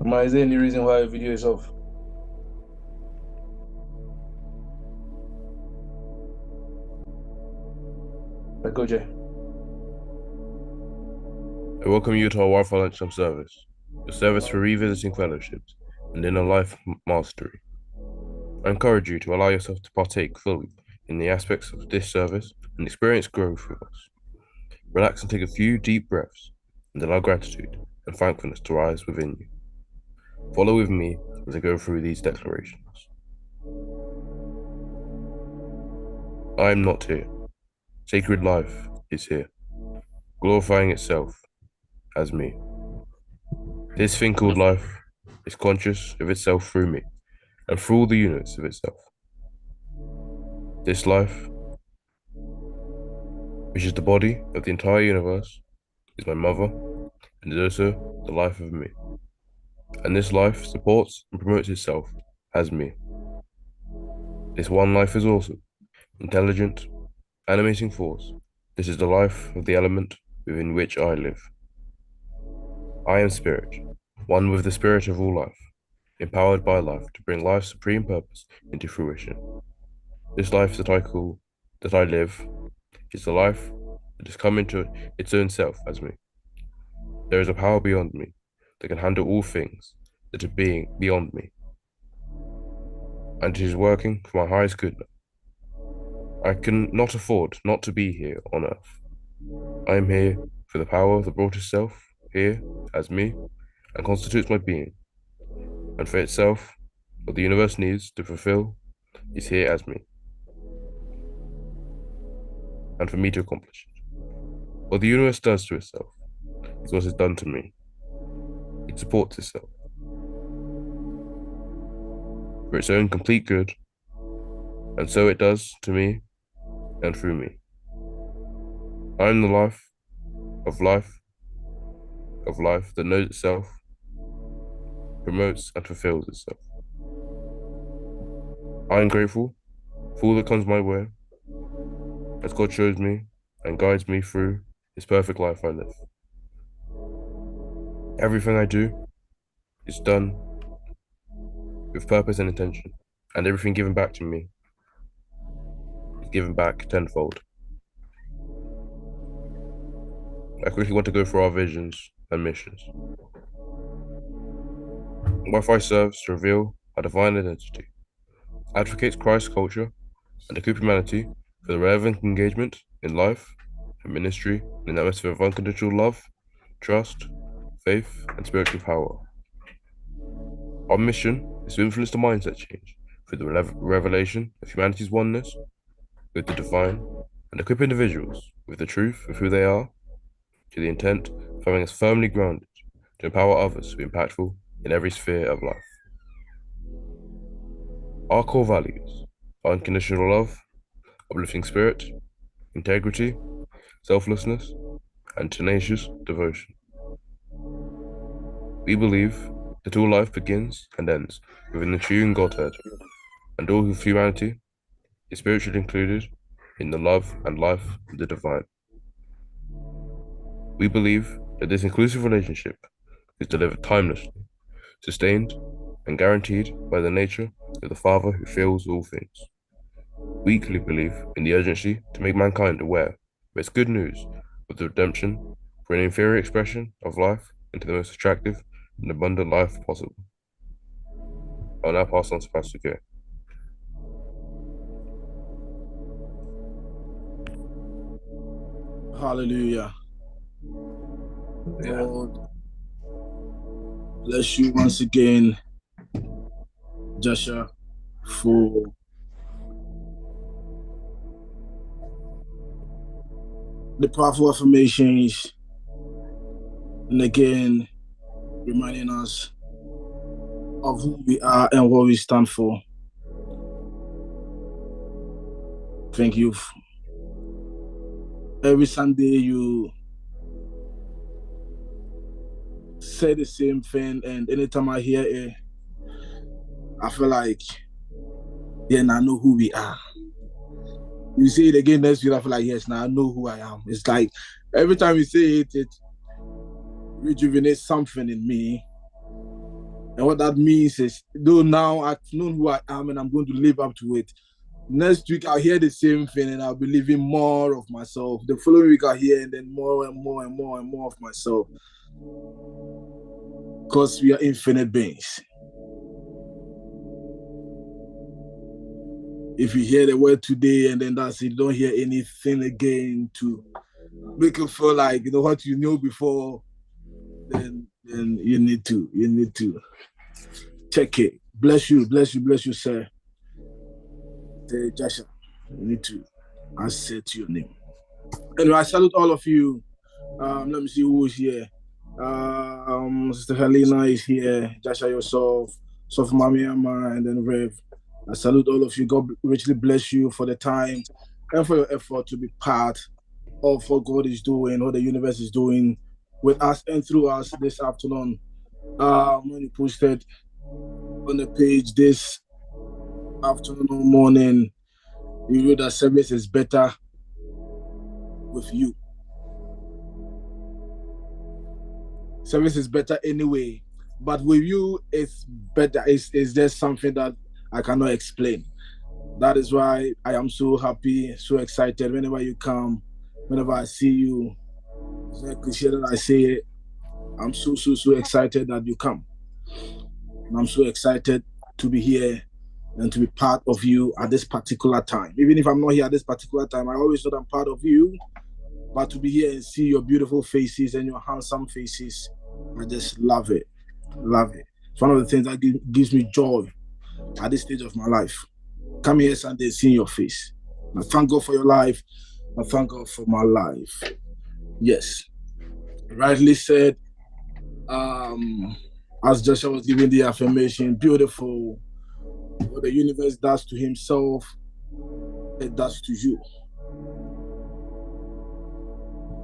Is there any reason why a video is off? Like, OJ. I welcome you to our Wi-Fi Lunchtime service, a service for revisiting fellowships and inner life mastery. I encourage you to allow yourself to partake fully in the aspects of this service and experience growth with us. Relax and take a few deep breaths and allow gratitude and thankfulness to rise within you. Follow with me as I go through these declarations. I am not here. Sacred life is here, glorifying itself as me. This thing called life is conscious of itself through me and through all the units of itself. This life, which is the body of the entire universe, is my mother and is also the life of me. And this life supports and promotes itself as me. This one life is awesome, intelligent, animating force. This is the life of the element within which I live. I am spirit, one with the spirit of all life, empowered by life to bring life's supreme purpose into fruition. This life that I live, is the life that has come into its own self as me. There is a power beyond me that can handle all things that are being beyond me, and it is working for my highest good now. I can not afford not to be here on earth. I am here for the power that brought itself here as me and constitutes my being, and for itself, what the universe needs to fulfill is here as me, and for me to accomplish it. What the universe does to itself is what is done to me. It supports itself for its own complete good, and so it does to me and through me. I am the life of life that knows itself, promotes and fulfills itself. I am grateful for all that comes my way, as God shows me and guides me through this perfect life I live. Everything I do is done with purpose and intention, and everything given back to me is given back tenfold. I quickly want to go through our visions and missions. Wi-Fi serves to reveal our divine identity, advocates Christ's culture, and equip humanity for the relevant engagement in life and ministry in an atmosphere of unconditional love, trust, faith, and spiritual power. Our mission is to influence the mindset change through the revelation of humanity's oneness with the divine and equip individuals with the truth of who they are to the intent of having us firmly grounded to empower others to be impactful in every sphere of life. Our core values are unconditional love, uplifting spirit, integrity, selflessness, and tenacious devotion. We believe that all life begins and ends within the true Godhead, and all of humanity is spiritually included in the love and life of the divine. We believe that this inclusive relationship is delivered timelessly, sustained, and guaranteed by the nature of the Father who fills all things. We equally believe in the urgency to make mankind aware of its good news of the redemption for an inferior expression of life into the most attractive and abundant life possible. I'll now pass on to Pastor K. Hallelujah. Lord, bless you once again, Joshua, for the powerful affirmations, and again, reminding us of who we are and what we stand for. Thank you. Every Sunday, you say the same thing, and anytime I hear it, I feel like, yeah, now I know who we are. You say it again next week, I feel like, yes, now I know who I am. It's like every time you say it, it rejuvenates something in me. And what that means is, though now I've known who I am and I'm going to live up to it, next week I'll hear the same thing and I'll be living more of myself. The following week I'll hear and then more and more and more and more of myself. Because we are infinite beings. If you hear the word today and then that's it, you don't hear anything again to make you feel like you know what you knew before, then you need to check it. Bless you, sir. Joshua, you need to answer to your name. Anyway, I salute all of you. Let me see who is here. Sister Helena is here. Joshua, yourself, Sophie Mami Amma, and then Rev. I salute all of you. God richly bless you for the time and for your effort to be part of what God is doing, what the universe is doing with us and through us this afternoon. When you posted on the page this afternoon or morning, you wrote that service is better with you. Service is better anyway, but with you, it's better. It's just something that I cannot explain. That is why I am so happy, so excited whenever you come, whenever I see you. It's very cliche that I say it. I'm so excited that you come. And I'm so excited to be here and to be part of you at this particular time. Even if I'm not here at this particular time, I always know I'm part of you. But to be here and see your beautiful faces and your handsome faces, I just love it. Love it. It's one of the things that gives me joy at this stage of my life. Come here Sunday, seeing your face. I thank God for your life. I thank God for my life. Yes. Rightly said, as Joshua was giving the affirmation, beautiful. What the universe does to himself, it does to you.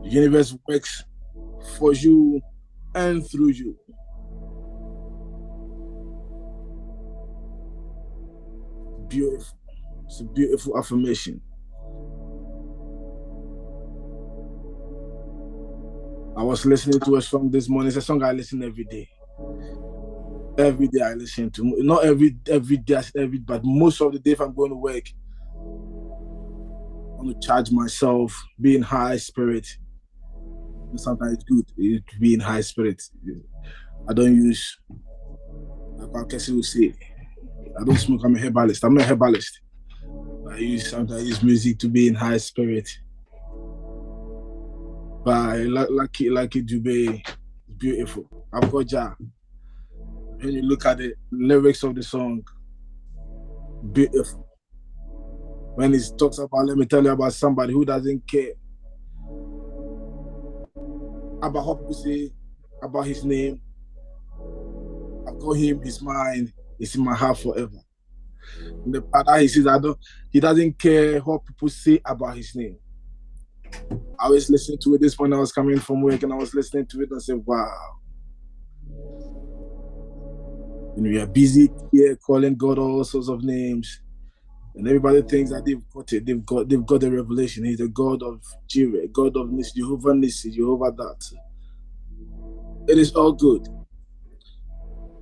The universe works for you and through you. Beautiful. It's a beautiful affirmation. I was listening to a song this morning. It's a song I listen every day. Every day I listen to. Not every day, but most of the day if I'm going to work, I want to charge myself, be in high spirit. Sometimes it's good to be in high spirits. I don't use, like Cassie will say, I don't smoke. I'm a herbalist. I'm not a herbalist. Sometimes I use music to be in high spirit. By Lucky Dube, beautiful. I've got Ja. When you look at the lyrics of the song, beautiful. When it talks about, let me tell you about somebody who doesn't care about what people say about his name. I've got him, his mind is in my heart forever. In the part that he says, he doesn't care what people say about his name. I was listening to it this morning. I was coming from work and I was listening to it and I said, wow. And we are busy here calling God all sorts of names. And everybody thinks that they've got it. They've got the revelation. He's the God of Jireh, God of Nissi, Jehovah Nissi, Jehovah that. It is all good.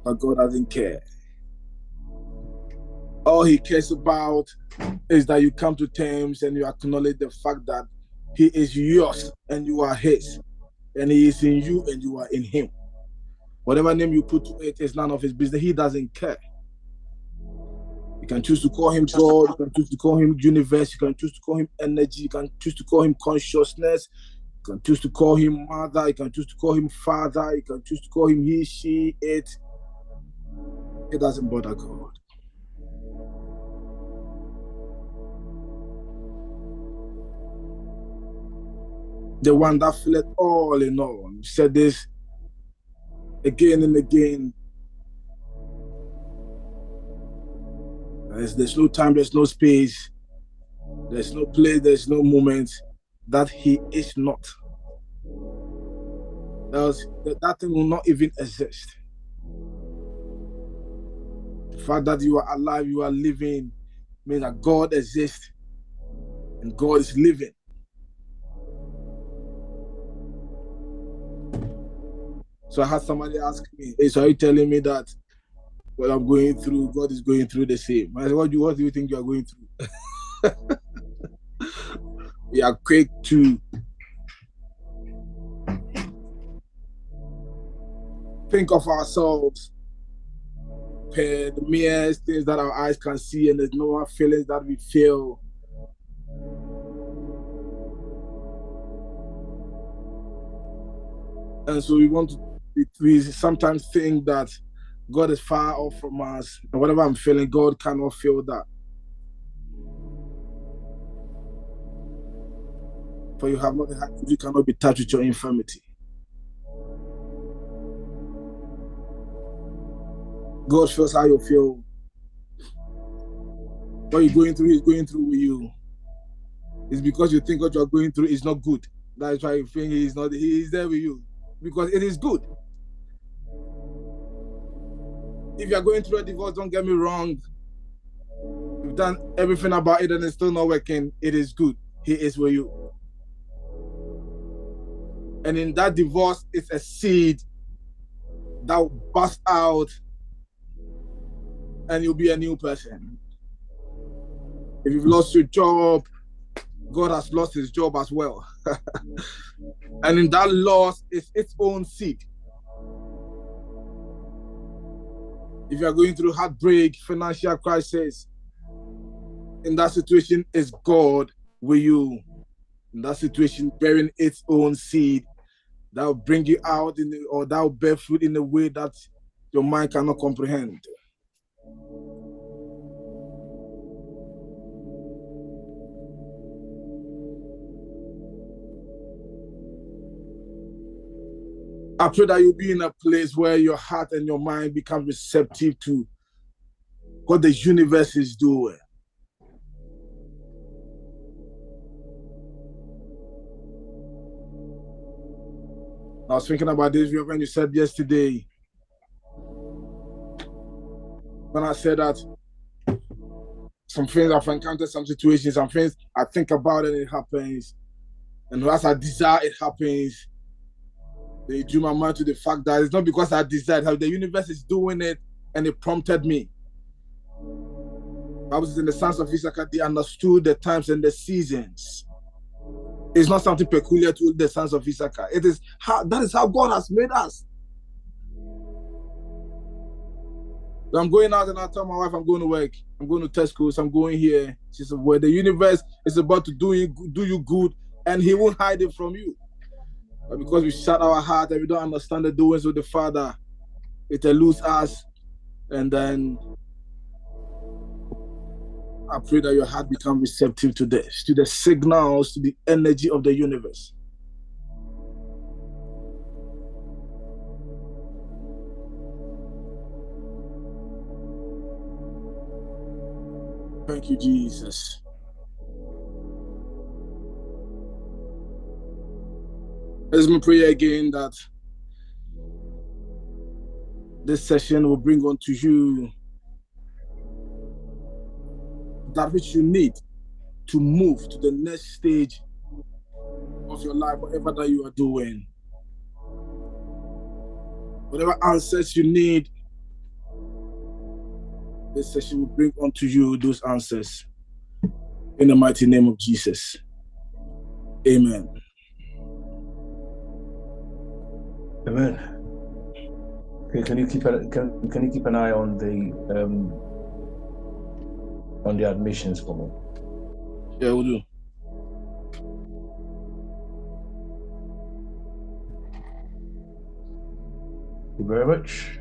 But God doesn't care. All he cares about is that you come to terms and you acknowledge the fact that he is yours and you are his. And he is in you and you are in him. Whatever name you put to it is none of his business. He doesn't care. You can choose to call him God. You can choose to call him universe. You can choose to call him energy. You can choose to call him consciousness. You can choose to call him mother. You can choose to call him father. You can choose to call him he, she, it. It doesn't bother God. The one that filleth all in all. You said this again and again. There's no time, there's no space, there's no place, there's no moment that he is not. That thing will not even exist. The fact that you are alive, you are living, means that God exists and God is living. So I had somebody ask me, hey, so are you telling me that what I'm going through, God is going through the same. I said, what do you think you are going through? We are quick to think of ourselves per the mere things that our eyes can see, and there's no feelings that we feel. And so we sometimes think that God is far off from us, and whatever I'm feeling, God cannot feel that. For you have not had, you cannot be touched with your infirmity. God feels how you feel. What you're going through, He's going through with you. It's because you think what you're going through is not good. That's why you think He is there with you. Because it is good. If you're going through a divorce, don't get me wrong. You've done everything about it and it's still not working. It is good. He is with you. And in that divorce, it's a seed that will burst out and you'll be a new person. If you've lost your job, God has lost his job as well. And in that loss, it's its own seed. If you're going through heartbreak, financial crisis, in that situation, is God with you. In that situation, bearing its own seed that will bring you out or that will bear fruit in a way that your mind cannot comprehend. I pray that you'll be in a place where your heart and your mind become receptive to what the universe is doing. I was thinking about this when you said yesterday, when I said that some things I've encountered, some situations, some things I think about and it happens. And as I desire, it happens. They drew my mind to the fact that it's not because I desired, how the universe is doing it and it prompted me. I was in the sons of Issachar, they understood the times and the seasons. It's not something peculiar to the sons of Issachar. That is how God has made us. So I'm going out and I tell my wife I'm going to work. I'm going to Tesco, so I'm going here. She said, well, the universe is about to do you good and he won't hide it from you. But because we shut our heart and we don't understand the doings of the Father, it eludes us. And then I pray that your heart become receptive to this, to the signals, to the energy of the universe. Thank you, Jesus. Let me pray again that this session will bring unto you that which you need to move to the next stage of your life, whatever that you are doing. Whatever answers you need, this session will bring unto you those answers. In the mighty name of Jesus. Amen. Amen. Okay, can you keep an eye on the admissions for me? Yeah, we'll do. Thank you very much.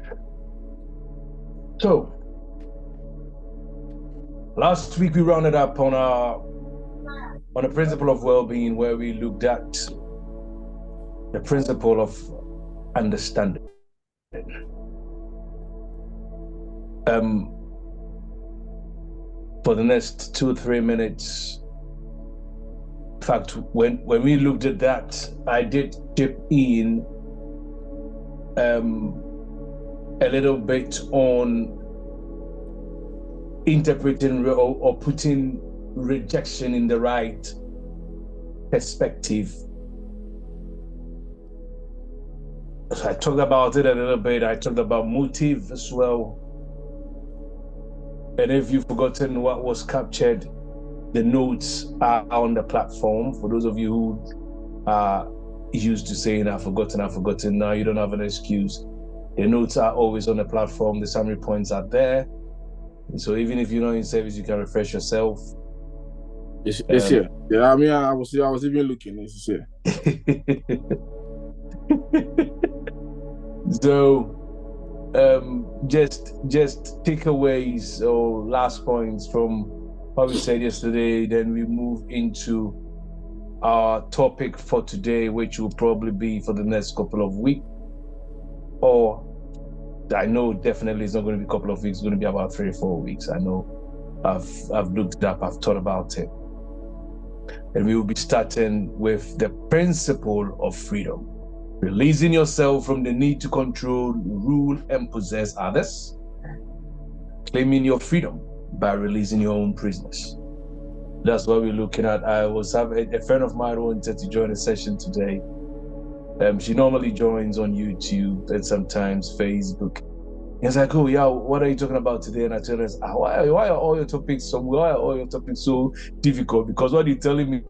So, last week we rounded up on the principle of well-being, where we looked at the principle of understanding. For the next 2-3 minutes, in fact, when we looked at that, I did chip in a little bit on interpreting or putting rejection in the right perspective. So I talked about it a little bit. I talked about motive as well. And if you've forgotten what was captured, the notes are on the platform. For those of you who are used to saying, I've forgotten, now you don't have an excuse. The notes are always on the platform. The summary points are there. So even if you're not in service, you can refresh yourself. It's here. Yeah, I mean, I was even looking. It's here. So, just takeaways or last points from what we said yesterday. Then we move into our topic for today, which will probably be for the next couple of weeks, or I know definitely it's not going to be a couple of weeks. It's going to be about 3 or 4 weeks. I know. I've looked it up. I've thought about it. And we will be starting with the principle of freedom. Releasing yourself from the need to control, rule, and possess others. Claiming your freedom by releasing your own prisoners. That's what we're looking at. I was having a friend of mine wanted to join a session today. She normally joins on YouTube and sometimes Facebook. It's like, oh yeah, what are you talking about today? And I tell her, why are all your topics so difficult? Because what you're telling me,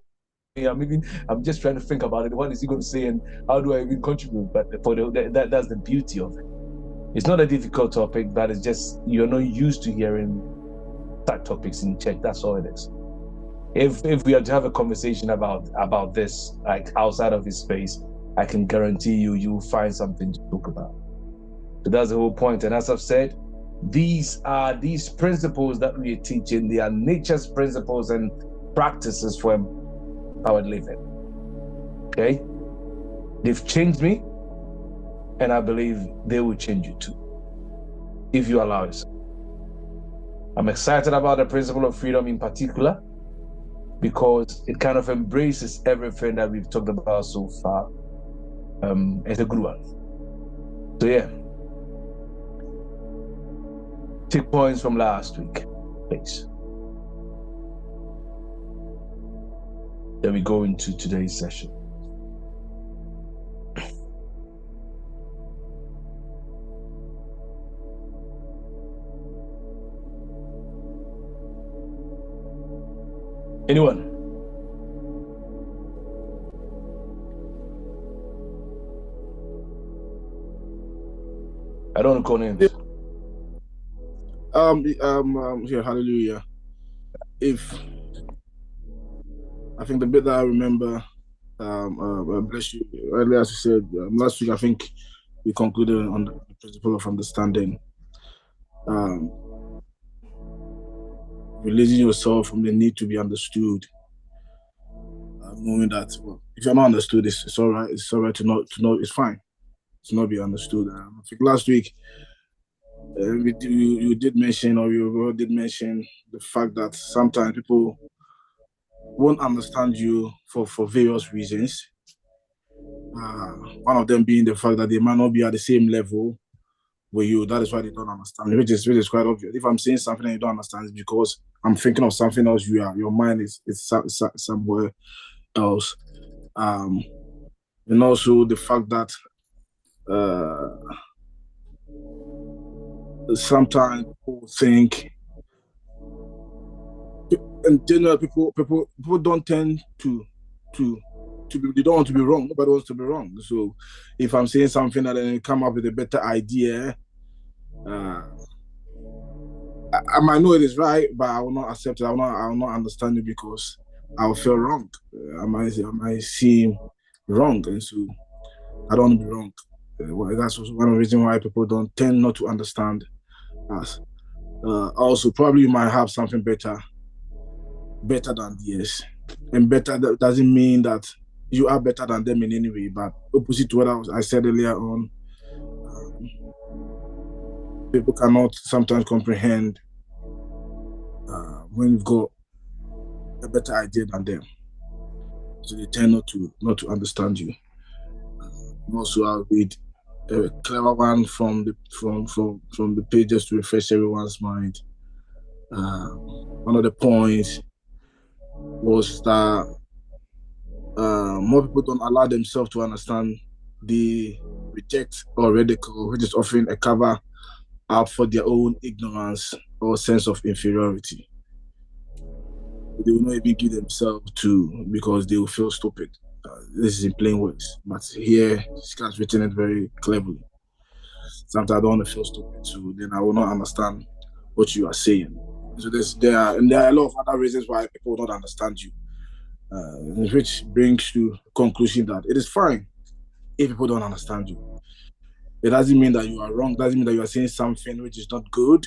I'm just trying to think about it. What is he going to say, and how do I even contribute? But that's the beauty of it. It's not a difficult topic, but it's just you're not used to hearing that topics in check. That's all it is. If we are to have a conversation about this, like outside of his space, I can guarantee you'll find something to talk about. So that's the whole point. And as I've said, these principles that we are teaching, they are nature's principles and practices for empowered living. Okay? They've changed me, and I believe they will change you too, if you allow yourself. I'm excited about the principle of freedom in particular, because it kind of embraces everything that we've talked about so far. It's a good one. So yeah. Take points from last week, please. Then we go into today's session. Anyone? I don't call names. Here, hallelujah. If I think the bit that I remember, bless you, earlier as you said, last week I think we concluded on the principle of understanding. Releasing yourself from the need to be understood. Knowing that, well, if you're not understood, it's all right. It's all right to know. It's fine to not be understood. I think last week you did mention, or you did mention the fact that sometimes people won't understand you for various reasons. One of them being the fact that they might not be at the same level with you. That is why they don't understand, which is quite obvious. If I'm saying something and you don't understand, it's because I'm thinking of something else. Your mind is somewhere else. And also the fact that sometimes people think, in general, people don't tend to be, they don't want to be wrong. Nobody wants to be wrong. So if I'm saying something and then come up with a better idea, I might know it is right, but I will not accept it. I will not understand it because I will feel wrong. I might seem wrong, and so I don't want to be wrong. That's also one of the reasons why people don't tend not to understand us. Also, probably you might have something better than theirs, and better that doesn't mean that you are better than them in any way. But opposite to what I said earlier on, people cannot sometimes comprehend when you've got a better idea than them, so they tend not to understand you. Also, I'll read a clever one from the pages to refresh everyone's mind. One of the points was that more people don't allow themselves to understand the reject or ridicule, which is often a cover out for their own ignorance or sense of inferiority. They will not even give themselves to because they will feel stupid. This is in plain words, but here she has written it very cleverly. Sometimes I don't want to feel stupid, so then I will not understand what you are saying. So there are a lot of other reasons why people don't understand you, which brings to conclusion that it is fine if people don't understand you. It doesn't mean that you are wrong. It doesn't mean that you are saying something which is not good.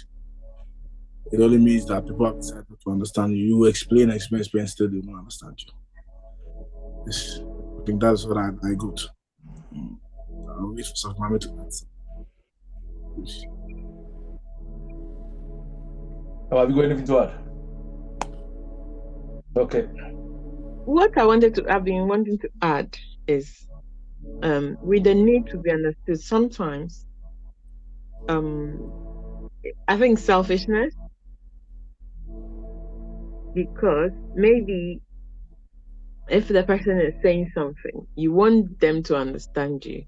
It only means that people have decided to understand you. You explain, still they don't understand you. Yes. I think that's what I got. I'll wait for some moment to answer. Have you got anything to add? Okay. What I've been wanting to add is with the need to be understood, sometimes I think selfishness, because maybe if the person is saying something, you want them to understand you,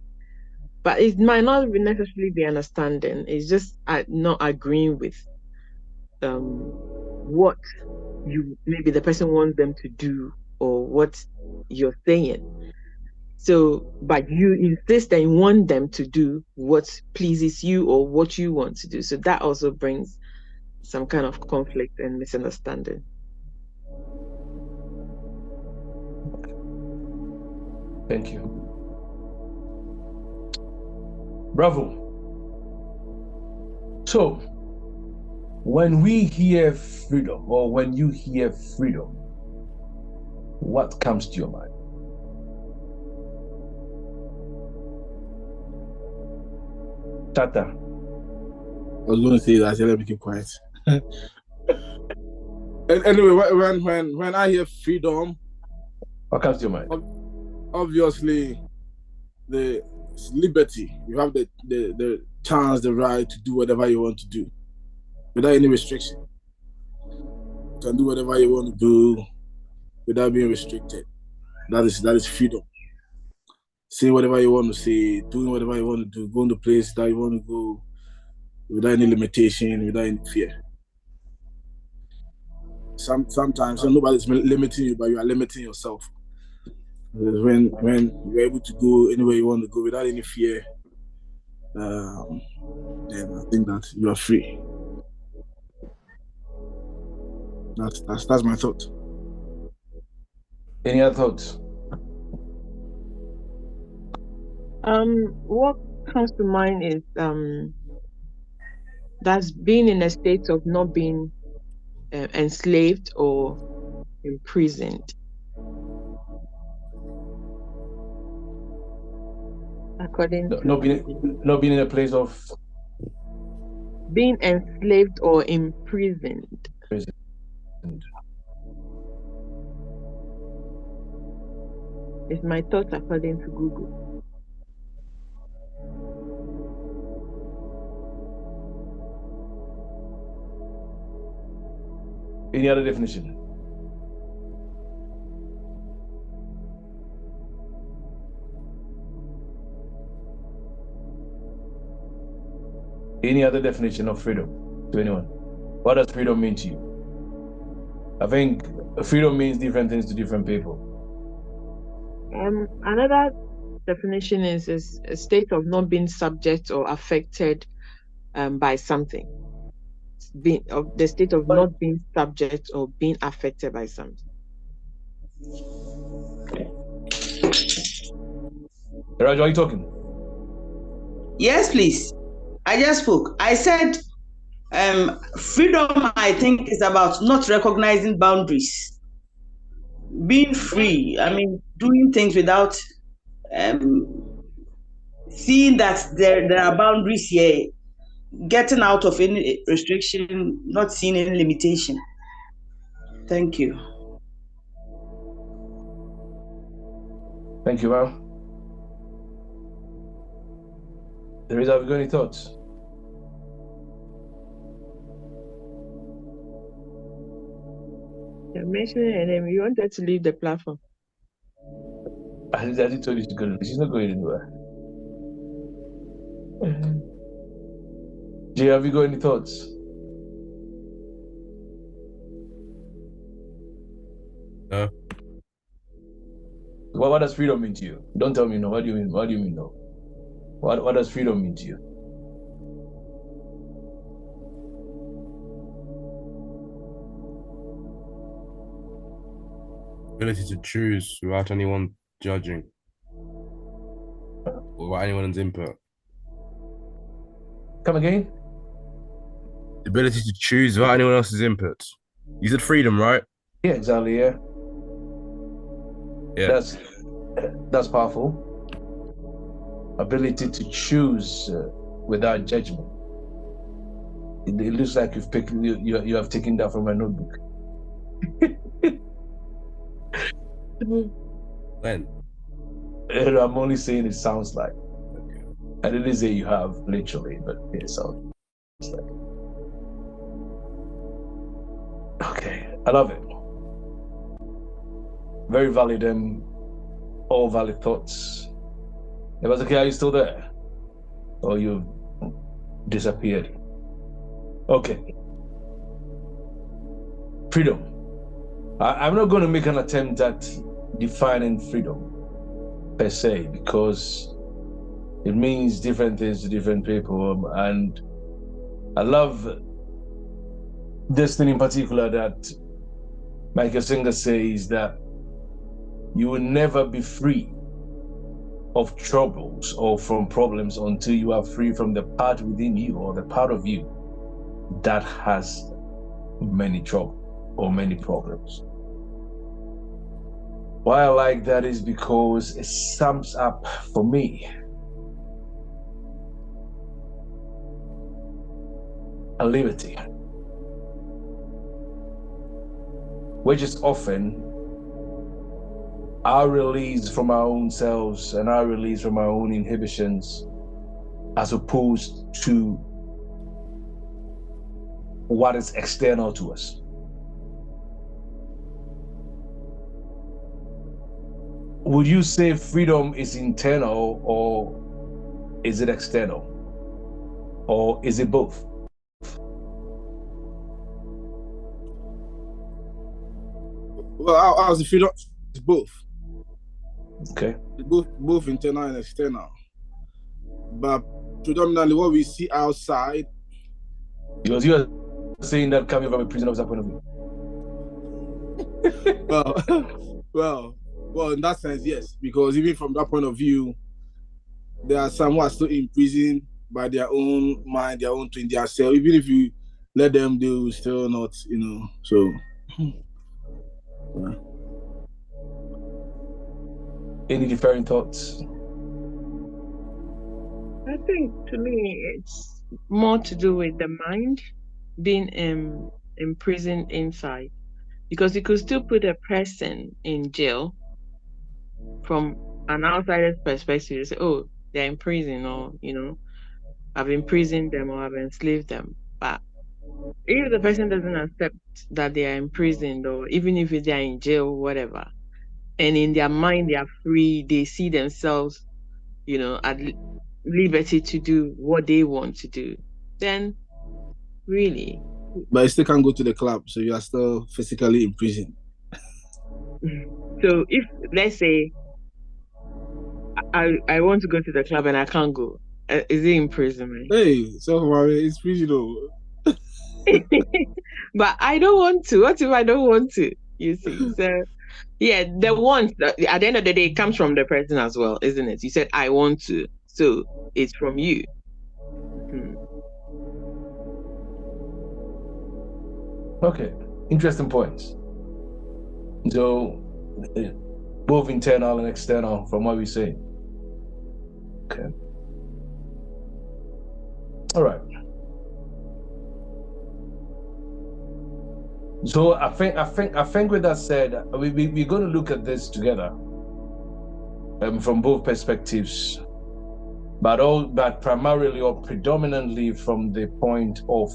but it might not necessarily be understanding. It's just not agreeing with what maybe the person wants them to do or what you're saying. So, but you insist and you want them to do what pleases you or what you want to do. So that also brings some kind of conflict and misunderstanding. Thank you. Bravo. So, when we hear freedom, or when you hear freedom, what comes to your mind? Tata. I was going to say that, so let me keep quiet. And anyway, when I hear freedom, what comes to your mind? Obviously, the liberty. You have the chance, the right to do whatever you want to do without any restriction. You can do whatever you want to do without being restricted. That is freedom. Say whatever you want to say, doing whatever you want to do, going to place that you want to go without any limitation, without any fear. Sometimes nobody's limiting you, but you are limiting yourself. When you're able to go anywhere you want to go without any fear, then I think that you are free. That's my thought. Any other thoughts? What comes to mind is that's being in a state of not being enslaved or imprisoned. According to not being in a place of being enslaved or imprisoned. It's my thoughts according to Google. Any other definition? Any other definition of freedom to anyone? What does freedom mean to you? I think freedom means different things to different people. Another definition is a state of not being subject or affected by something. The state of not being subject or being affected by something. Raj, are you talking? Yes, please. I just spoke. I said freedom, I think, is about not recognizing boundaries. Being free, I mean, doing things without seeing that there are boundaries here, getting out of any restriction, not seeing any limitation. Thank you. Thank you, ma'am. Teresa, have you got any thoughts? You're mentioning her name. You wanted to leave the platform. I told you she's not going anywhere. Jay, have you got any thoughts? No. What does freedom mean to you? Don't tell me no. What do you mean? What do you mean no? What does freedom mean to you? Ability to choose without anyone judging or without anyone's input. Come again? The ability to choose without anyone else's input. You said freedom, right? Yeah, exactly. Yeah. Yeah. That's powerful. Ability to choose without judgment. It looks like you have taken that from my notebook. When? I'm only saying it sounds like. Okay. I didn't say you have literally, but it sounds like. Okay, I love it. Very valid and all valid thoughts. It was okay. Are you still there? Or you disappeared? Okay. Freedom. I'm not going to make an attempt at defining freedom per se, because it means different things to different people. And I love this thing in particular that Michael Singer says, that you will never be free of troubles or from problems until you are free from the part within you or the part of you that has many trouble or many problems. Why I like that is because it sums up for me a liberty, which is often our release from our own selves and our release from our own inhibitions, as opposed to what is external to us. Would you say freedom is internal, or is it external? Or is it both? Well, I was the freedom. It's both. Okay. Both internal and external. But predominantly what we see outside. Because you are saying that coming from a prison officer point of view. Well, in that sense, yes. Because even from that point of view, there are some who are still imprisoned by their own mind, their own twin, their self. Even if you let them, they will still not, So. Yeah. Any different thoughts? I think to me it's more to do with the mind being imprisoned inside, because you could still put a person in jail from an outsider's perspective. You say, oh, they're in prison, or I've imprisoned them or I've enslaved them. But if the person doesn't accept that they are imprisoned, or even if they are in jail, whatever, and in their mind they are free, they see themselves, at liberty to do what they want to do, then really. But you still can't go to the club, so you are still physically in prison. So if, let's say, I want to go to the club and I can't go, is it imprisonment? Hey, so it's prison though. But I don't want to. What if I don't want to? You see, so yeah, the want at the end of the day it comes from the person as well, isn't it? You said I want to, so it's from you. Okay, interesting points. So, both internal and external from what we say. Okay. All right. So I think with that said, we're going to look at this together, from both perspectives, but primarily or predominantly from the point of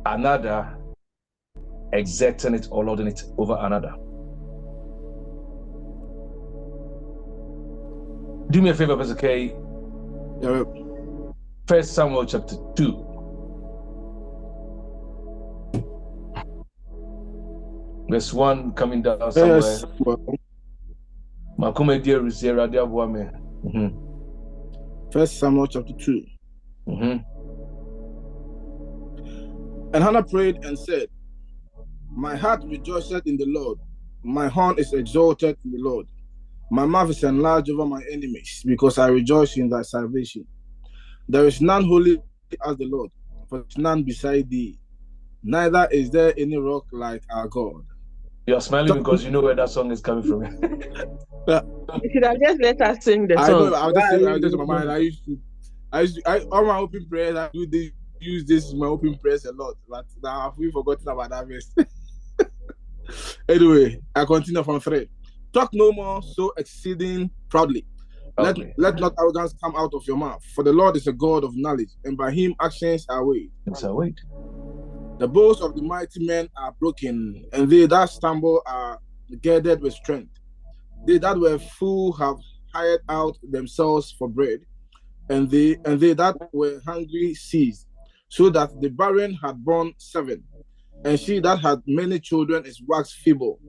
another exerting it or lording it over another. Do me a favor, Pastor K. Yeah. 1 Samuel chapter 2. Verse 1 coming down somewhere. Yes. Well, Makome dear Rusera dear woman. 1 Samuel chapter 2. Mm-hmm. And Hannah prayed and said, my heart rejoiceth in the Lord. My horn is exalted in the Lord. My mouth is enlarged over my enemies, because I rejoice in thy salvation. There is none holy as the Lord, for there is none beside thee. Neither is there any rock like our God. You're smiling because you know where that song is coming from. You should have just let us sing the I song. know. I was just in my mind. All my open prayers. I do this. Use this in my open prayers a lot, but now I've forgotten about that verse. Anyway, I continue from 3. Talk no more so exceeding proudly. Okay. Let not arrogance come out of your mouth, for the Lord is a God of knowledge, and by him actions are weighed. So wait. The bows of the mighty men are broken, and they that stumble are girded with strength. They that were full have hired out themselves for bread, and they that were hungry ceased, so that the barren had borne 7, and she that had many children is waxed feeble.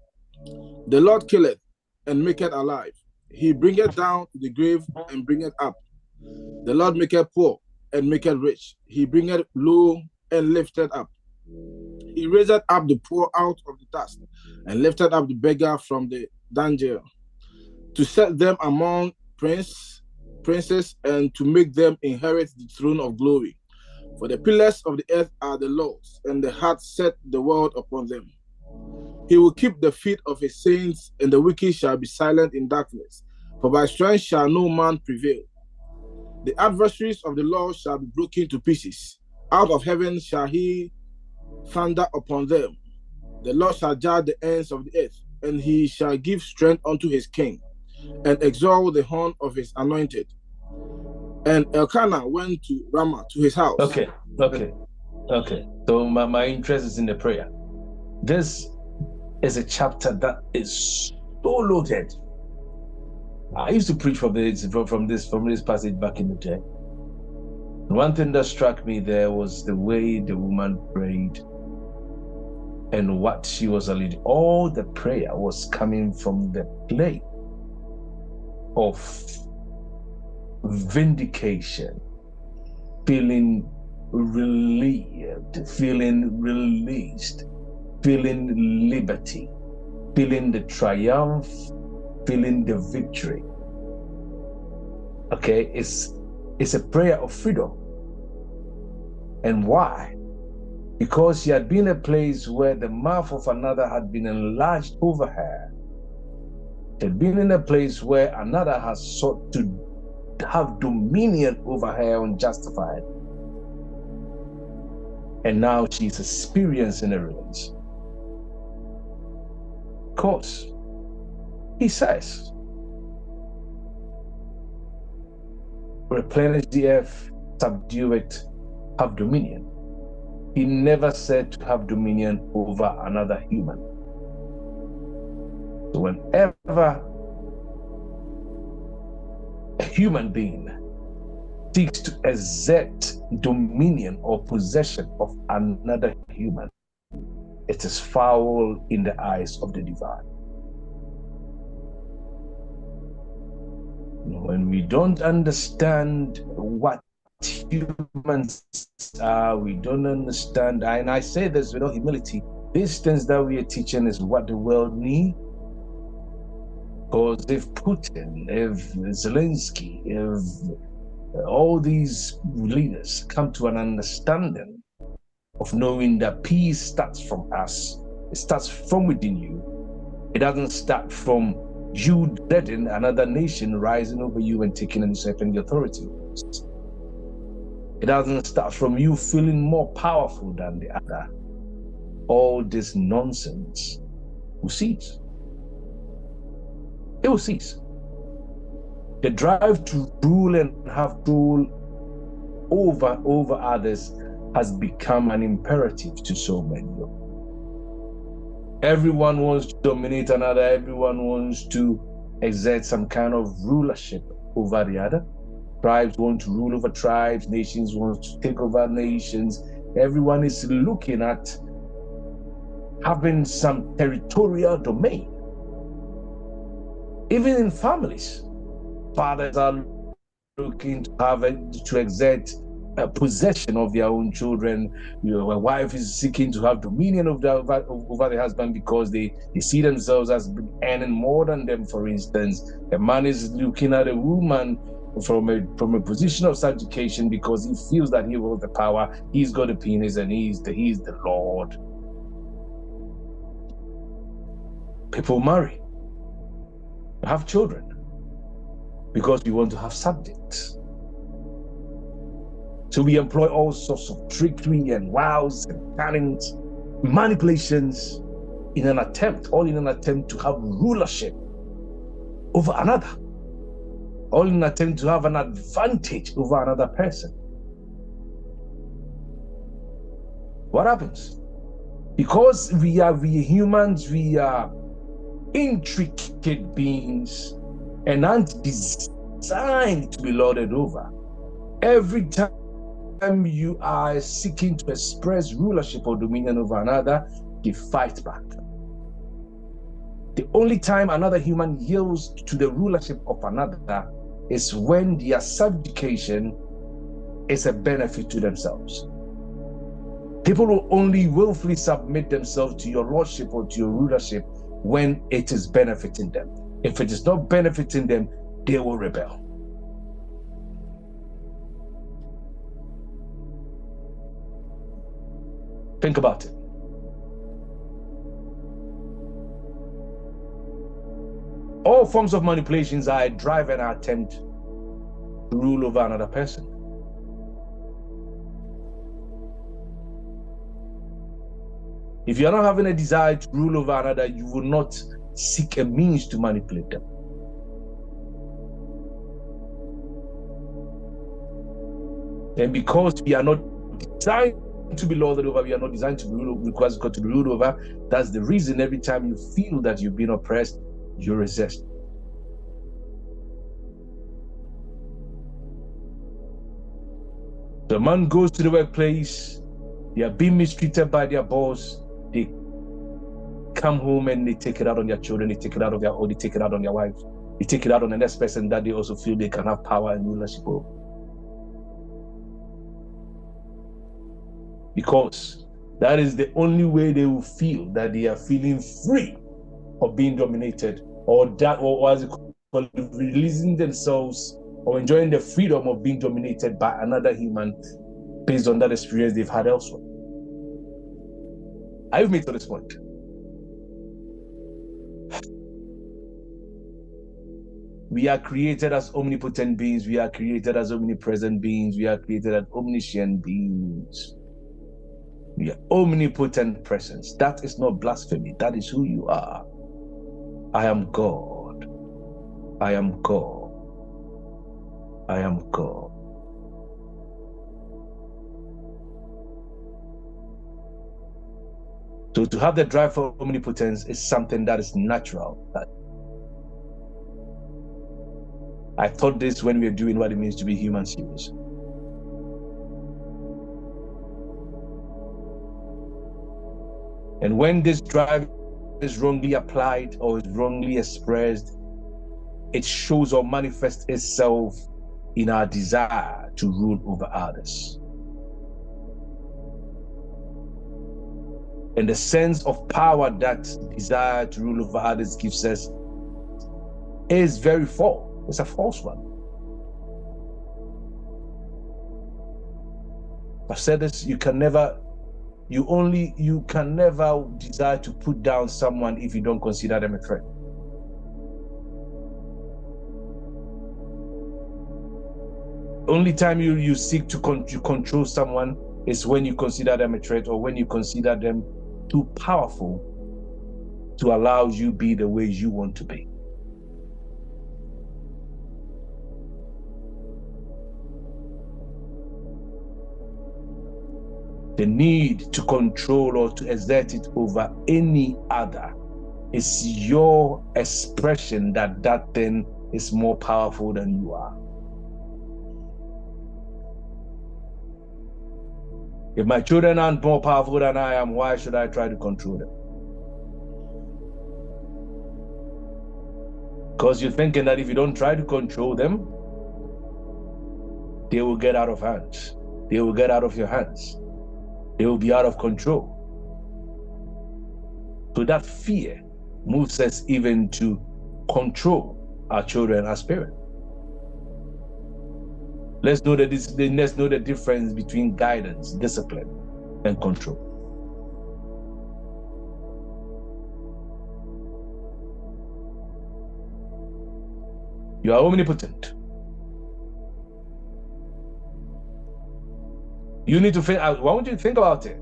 The Lord killeth and maketh alive. He bringeth down to the grave and bringeth up. The Lord maketh poor and maketh rich. He bringeth low and lifteth up. He raiseth up the poor out of the dust, and lifted up the beggar from the dunghill, to set them among princes, and to make them inherit the throne of glory. For the pillars of the earth are the Lord's, and the hath set the world upon them. He will keep the feet of his saints, and the wicked shall be silent in darkness. For by strength shall no man prevail. The adversaries of the Lord shall be broken to pieces. Out of heaven shall he thunder upon them. The Lord shall judge the ends of the earth, and he shall give strength unto his king, and exalt the horn of his anointed. And Elkanah went to Ramah, to his house. Okay. So my interest is in the prayer. This is a chapter that is so loaded. I used to preach from this passage back in the day. One thing that struck me there was the way the woman prayed and what she was leading. All the prayer was coming from the place of vindication, feeling relieved, feeling released, feeling liberty, feeling the triumph, feeling the victory. Okay, it's a prayer of freedom. And why? Because she had been a place where the mouth of another had been enlarged over her. She had been in a place where another has sought to have dominion over her unjustified. And now she's experiencing a release. Because he says, replenish the earth, subdue it, have dominion. He never said to have dominion over another human. So whenever a human being seeks to exert dominion or possession of another human, it is foul in the eyes of the divine. When we don't understand what humans are, we don't understand, and I say this with all humility, these things that we are teaching is what the world needs. Because if Putin, if Zelensky, if all these leaders come to an understanding of knowing that peace starts from us, it starts from within you. It doesn't start from you letting another nation rising over you and taking and usurping the authority. It doesn't start from you feeling more powerful than the other. All this nonsense will cease. It will cease. The drive to rule and have rule over others has become an imperative to so many. Everyone wants to dominate another. Everyone wants to exert some kind of rulership over the other. Tribes want to rule over tribes. Nations want to take over nations. Everyone is looking at having some territorial domain. Even in families, fathers are looking to exert possession of their own children. A wife is seeking to have dominion over the husband because they see themselves as earning more than them. For instance, a man is looking at a woman from a position of subjugation because he feels that he holds the power, he's got the penis, and he's the Lord. People marry, have children, because we want to have subjects. So we employ all sorts of trickery and wiles and cannings, manipulations all in an attempt to have rulership over another, all in an attempt to have an advantage over another person. What happens? Because we humans, we are intricate beings and aren't designed to be lorded over. Every time you are seeking to express rulership or dominion over another, they fight back. The only time another human yields to the rulership of another is when their subjugation is a benefit to themselves. People will only willfully submit themselves to your lordship or to your rulership when it is benefiting them. If it is not benefiting them, they will rebel. Think about it. All forms of manipulations are a drive and an attempt to rule over another person. If you're not having a desire to rule over another, you will not seek a means to manipulate them. And because we are not designed to be lorded over, we are not designed to be requires God to be ruled over, that's the reason every time you feel that you've been oppressed, you resist. The man goes to the workplace, they are being mistreated by their boss, they come home and they take it out on their children, they take it out on their wives, they take it out on the next person that they also feel they can have power and rulership over. Because that is the only way they will feel that they are feeling free of being dominated, or as it called, releasing themselves or enjoying the freedom of being dominated by another human based on that experience they've had elsewhere. I've made to this point. We are created as omnipotent beings. We are created as omnipresent beings. We are created as omniscient beings. We are omnipotent presence. That is not blasphemy. That is who you are. I am God. I am God. I am God. So to have the drive for omnipotence is something that is natural. I thought this when we were doing what it means to be human series. And when this drive is wrongly applied or is wrongly expressed, it shows or manifests itself in our desire to rule over others. And the sense of power that desire to rule over others gives us is very false. It's a false one. I've said this, you can never desire to put down someone if you don't consider them a threat. Only time you seek to control someone is when you consider them a threat, or when you consider them too powerful to allow you be the way you want to be. The need to control or to exert it over any other is your expression that that thing is more powerful than you are. If my children aren't more powerful than I am, why should I try to control them? Because you're thinking that if you don't try to control them, they will get out of hands. They will get out of your hands. They will be out of control. So that fear moves us even to control our children as parents. Let's know the difference between guidance, discipline, and control. You are omnipotent. You need to think. Why don't you think about it?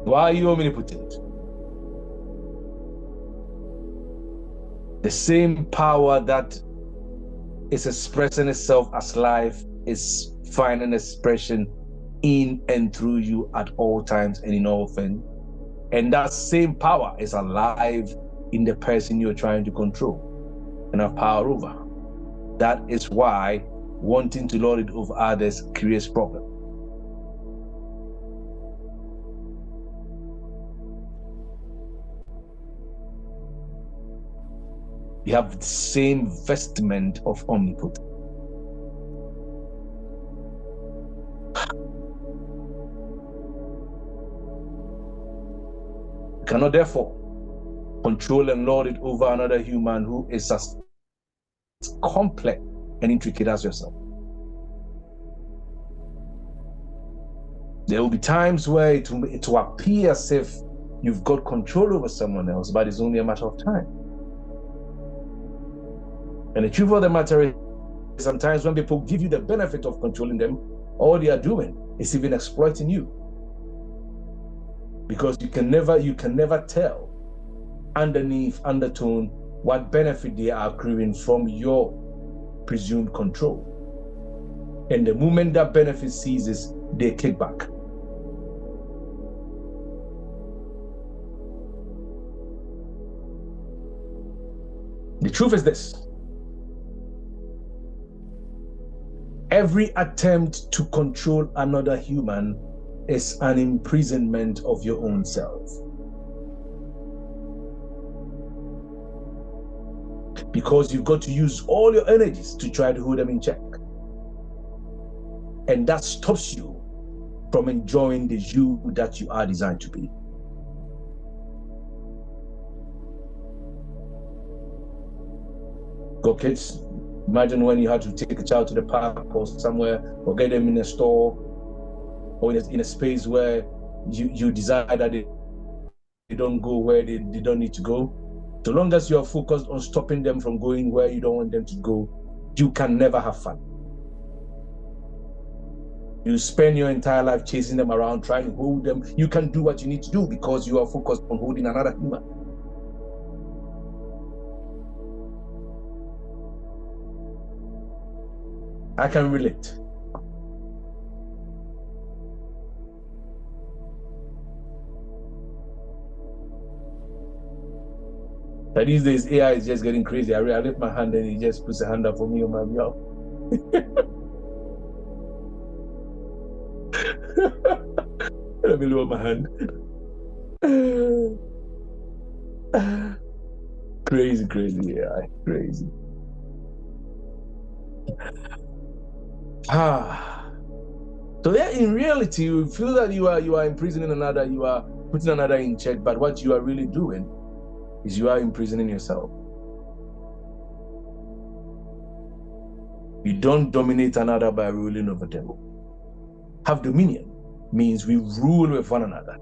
Why are you omnipotent? The same power that is expressing itself as life is finding expression in and through you at all times and in all things. And that same power is alive in the person you're trying to control and have power over. That is why wanting to lord it over others creates problems. You have the same vestment of omnipotence. You cannot therefore control and lord it over another human who is as complex and intricate as yourself. There will be times where it will appear as if you've got control over someone else, but it's only a matter of time. And the truth of the matter is, sometimes when people give you the benefit of controlling them, all they are doing is even exploiting you. Because you can never tell undertone, what benefit they are accruing from your presumed control. And the moment that benefit ceases, they kick back. The truth is this: every attempt to control another human is an imprisonment of your own self. Because you've got to use all your energies to try to hold them in check. And that stops you from enjoying the you that you are designed to be. Go kids, imagine when you had to take a child to the park or somewhere, or get them in a store, or in a space where you decide that they don't go where they don't need to go. So long as you're focused on stopping them from going where you don't want them to go, you can never have fun. You spend your entire life chasing them around, trying to hold them. You can do what you need to do because you are focused on holding another human. I can relate. But these days, AI is just getting crazy. I lift my hand and he just puts a hand up for me on my mouth. Let me lower my hand. Crazy AI, crazy. So yeah, in reality, you feel that you are imprisoning another, you are putting another in check, but what you are really doing is you are imprisoning yourself. You don't dominate another by ruling over them. Have dominion means we rule with one another.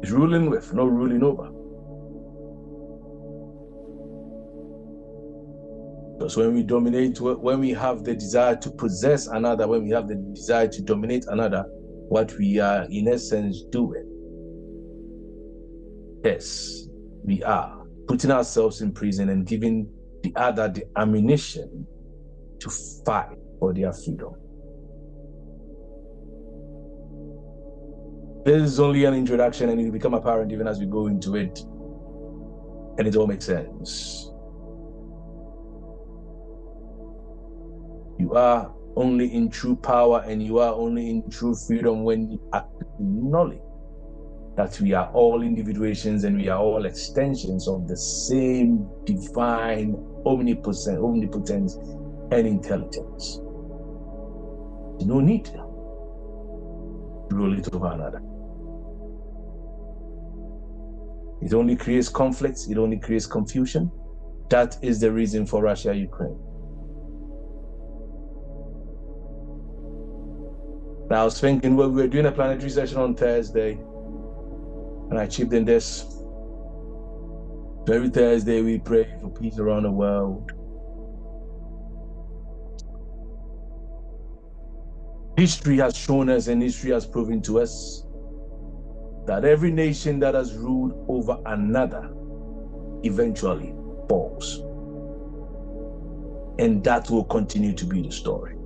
It's ruling with, not ruling over. Because when we dominate, when we have the desire to possess another, when we have the desire to dominate another, what we are in essence doing, yes, we are putting ourselves in prison and giving the other the ammunition to fight for their freedom. This is only an introduction, and it will become apparent even as we go into it, and it all makes sense. You are only in true power and you are only in true freedom when you acknowledge that we are all individuations and we are all extensions of the same divine omnipotence and intelligence. No need to rule it over another. It only creates conflicts, it only creates confusion. That is the reason for Russia-Ukraine. Now I was thinking, well, we were doing a planetary session on Thursday, and I chipped in this. So every Thursday we pray for peace around the world. History has shown us and history has proven to us that every nation that has ruled over another eventually falls. And that will continue to be the story.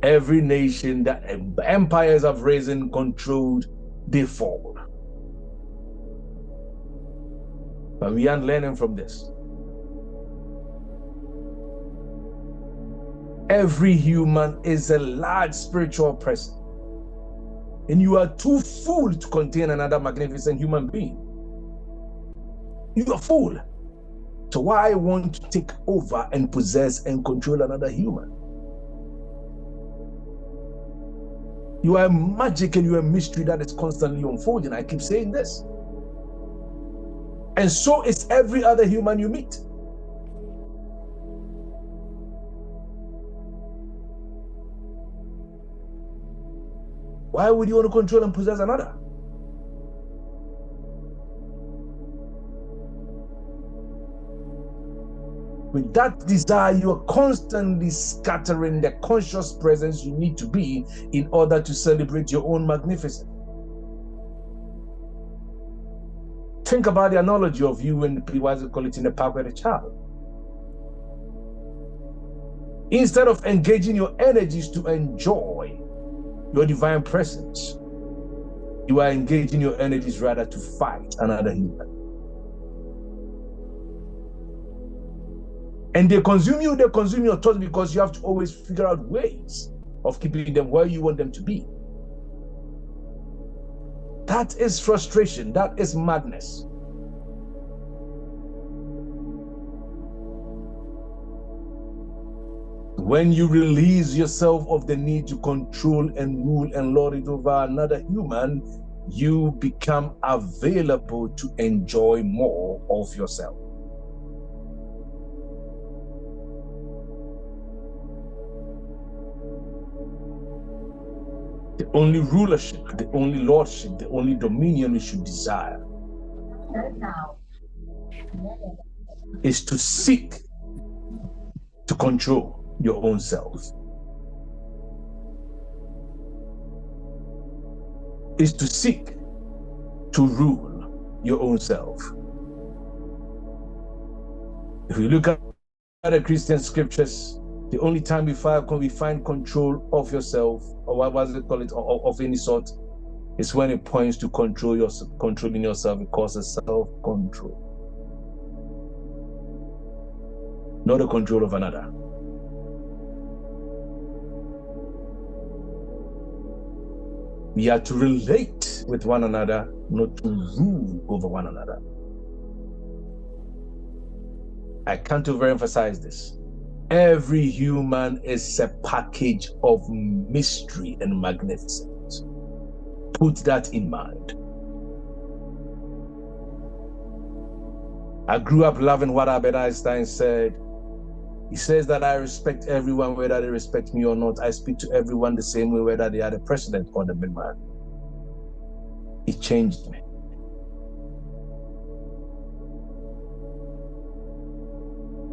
Every nation that empires have risen, controlled, they fall. But we aren't learning from this. Every human is a large spiritual person. And you are too full to contain another magnificent human being. You are full. So why want to take over and possess and control another human? You are magic and you are a mystery that is constantly unfolding. I keep saying this. And so is every other human you meet. Why would you want to control and possess another? With that desire, you are constantly scattering the conscious presence you need to be in order to celebrate your own magnificence. Think about the analogy of you and what they call it in the park with a child. Instead of engaging your energies to enjoy your divine presence, you are engaging your energies rather to fight another human. And they consume your thoughts because you have to always figure out ways of keeping them where you want them to be. That is frustration, that is madness. When you release yourself of the need to control and rule and lord it over another human, you become available to enjoy more of yourself. The only rulership, the only lordship, the only dominion we should desire is to seek to control your own self. Is to seek to rule your own self. If we look at the Christian scriptures, the only time we find control of yourself, or what was it called it, of any sort, is when it points to controlling yourself. It causes self-control, not the control of another. We are to relate with one another, not to rule over one another. I can't overemphasize this. Every human is a package of mystery and magnificence. Put that in mind. I grew up loving what Albert Einstein said. He says that I respect everyone, whether they respect me or not. I speak to everyone the same way, whether they are the president or the midman. It changed me.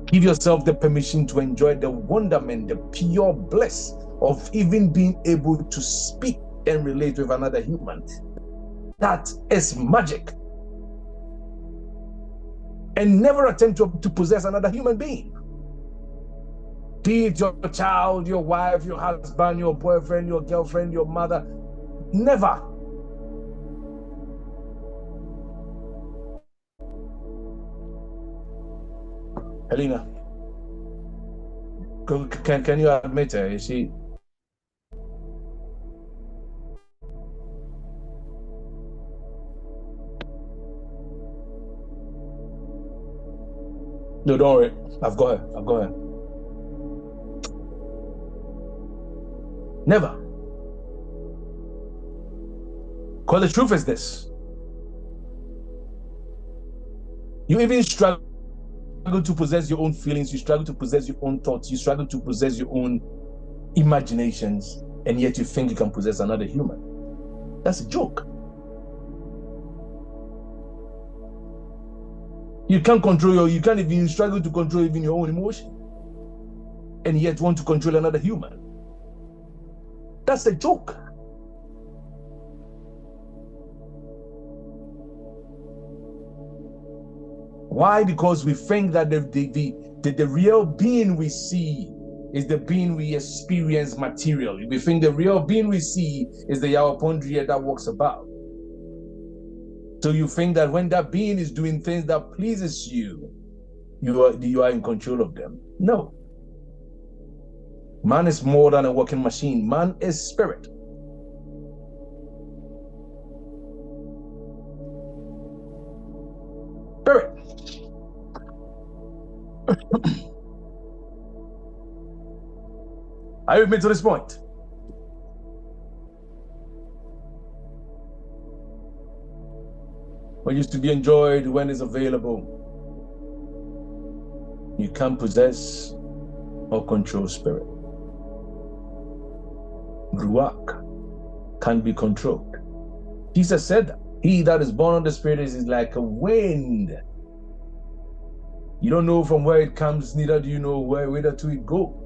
Give yourself the permission to enjoy the wonderment, the pure bliss of even being able to speak and relate with another human. That is magic. And never attempt to possess another human being. Be it your child, your wife, your husband, your boyfriend, your girlfriend, your mother. Never. Helena, can you admit her? Is she? No, don't worry. I've got her. I've got her. Never. Because the truth is this. You even struggle to possess your own feelings. You struggle to possess your own thoughts. You struggle to possess your own imaginations. And yet you think you can possess another human. That's a joke. You can't control you can't even struggle to control even your own emotion. And yet want to control another human. That's a joke. Why? Because we think that the real being we see is the being we experience materially. We think the real being we see is the Yawapondria that walks about. So you think that when that being is doing things that pleases you, you are in control of them. No. Man is more than a working machine. Man is spirit. Spirit. Are you with me to this point? What used to be enjoyed when it's available. You can't possess or control spirit. Ruach can't be controlled. Jesus said that. He that is born of the Spirit is like a wind. You don't know from where it comes, neither do you know whither to it go.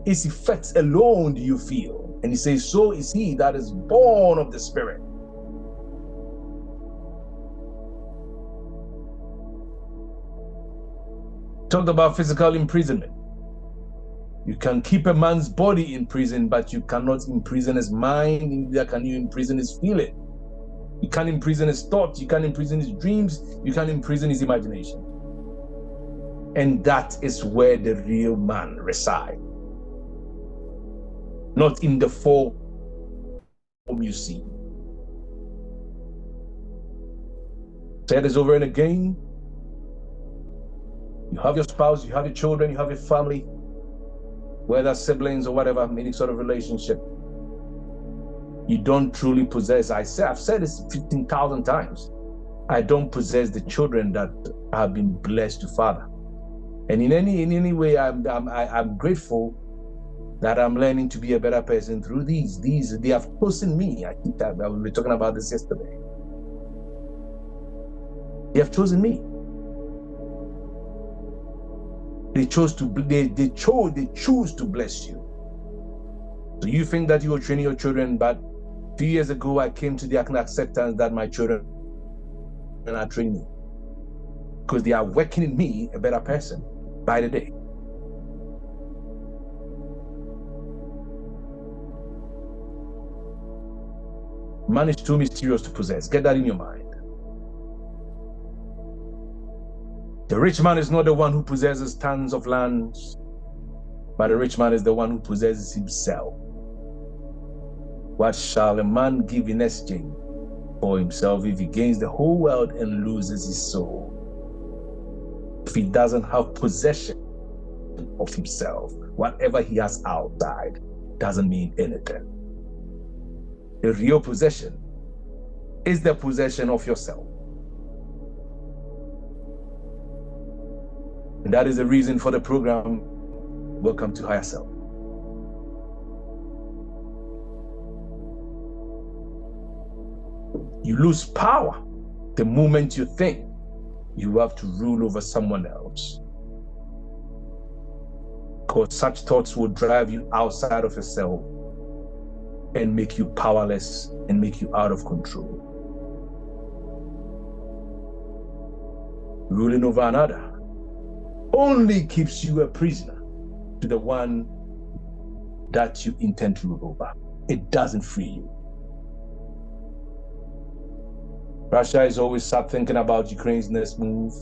Its effects alone do you feel. And he says, so is he that is born of the Spirit. Talked about physical imprisonment. You can keep a man's body in prison, but you cannot imprison his mind, neither can you imprison his feeling. You can't imprison his thoughts, you can't imprison his dreams, you can't imprison his imagination. And that is where the real man resides. Not in the form you see. Say this over and again. You have your spouse, you have your children, you have your family, whether siblings or whatever, any sort of relationship. You don't truly possess. I've said this 15,000 times. I don't possess the children that have been blessed to father. And in any way, I'm grateful that I'm learning to be a better person through these. They have chosen me. I think that we were talking about this yesterday. They have chosen me. They choose to bless you. So you think that you are training your children, but 2 years ago I came to the acceptance that my children are training, because they are working in me a better person by the day. Man is too mysterious to possess. Get that in your mind. The rich man is not the one who possesses tons of lands, but the rich man is the one who possesses himself. What shall a man give in exchange for himself if he gains the whole world and loses his soul? If he doesn't have possession of himself, whatever he has outside doesn't mean anything. The real possession is the possession of yourself. And that is the reason for the program, Welcome to Higher Self. You lose power the moment you think you have to rule over someone else. Because such thoughts will drive you outside of yourself and make you powerless and make you out of control. Ruling over another only keeps you a prisoner to the one that you intend to rule over. It doesn't free you. Russia is always thinking about Ukraine's next move.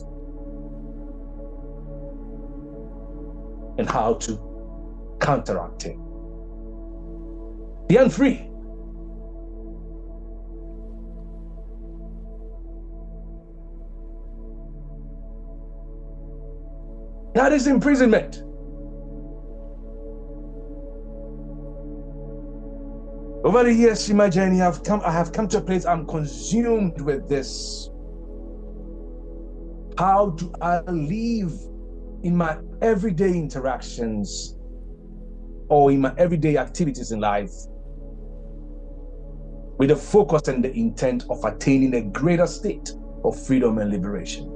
and how to counteract it. The free. That is imprisonment. Over the years in my journey, I have come to a place I'm consumed with this. How do I live in my everyday interactions or in my everyday activities in life with the focus and the intent of attaining a greater state of freedom and liberation?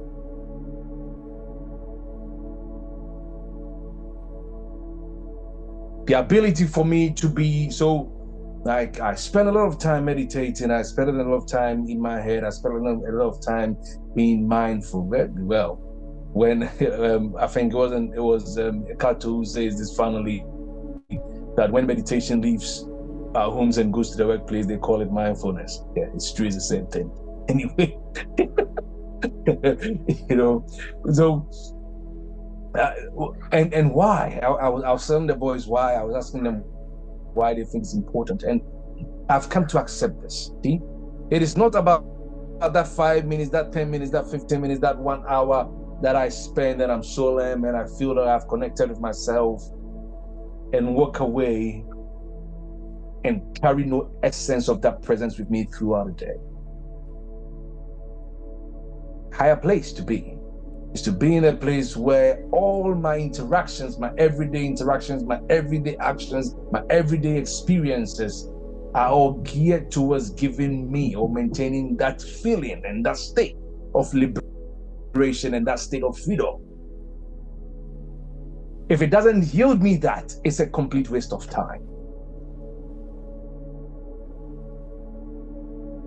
The ability for me to be so, like, I spend a lot of time meditating, I spend a lot of time in my head, I spend a lot of time being mindful. Very well. When I think it was Kato who says this finally, that when meditation leaves our homes and goes to the workplace, they call it mindfulness. Yeah, it's true, it's the same thing. Anyway, you know, so and why? I was telling the boys why. I was asking them why they think it's important, and I've come to accept this. See, it is not about that 5 minutes, that 10 minutes, that 15 minutes, that 1 hour that I spend and I'm solemn and I feel that I've connected with myself and walk away and carry no essence of that presence with me throughout the day. Higher place to be is to be in a place where all my interactions, my everyday interactions, my everyday actions, my everyday experiences are all geared towards giving me or maintaining that feeling and that state of liberation and that state of freedom. If it doesn't yield me that, it's a complete waste of time.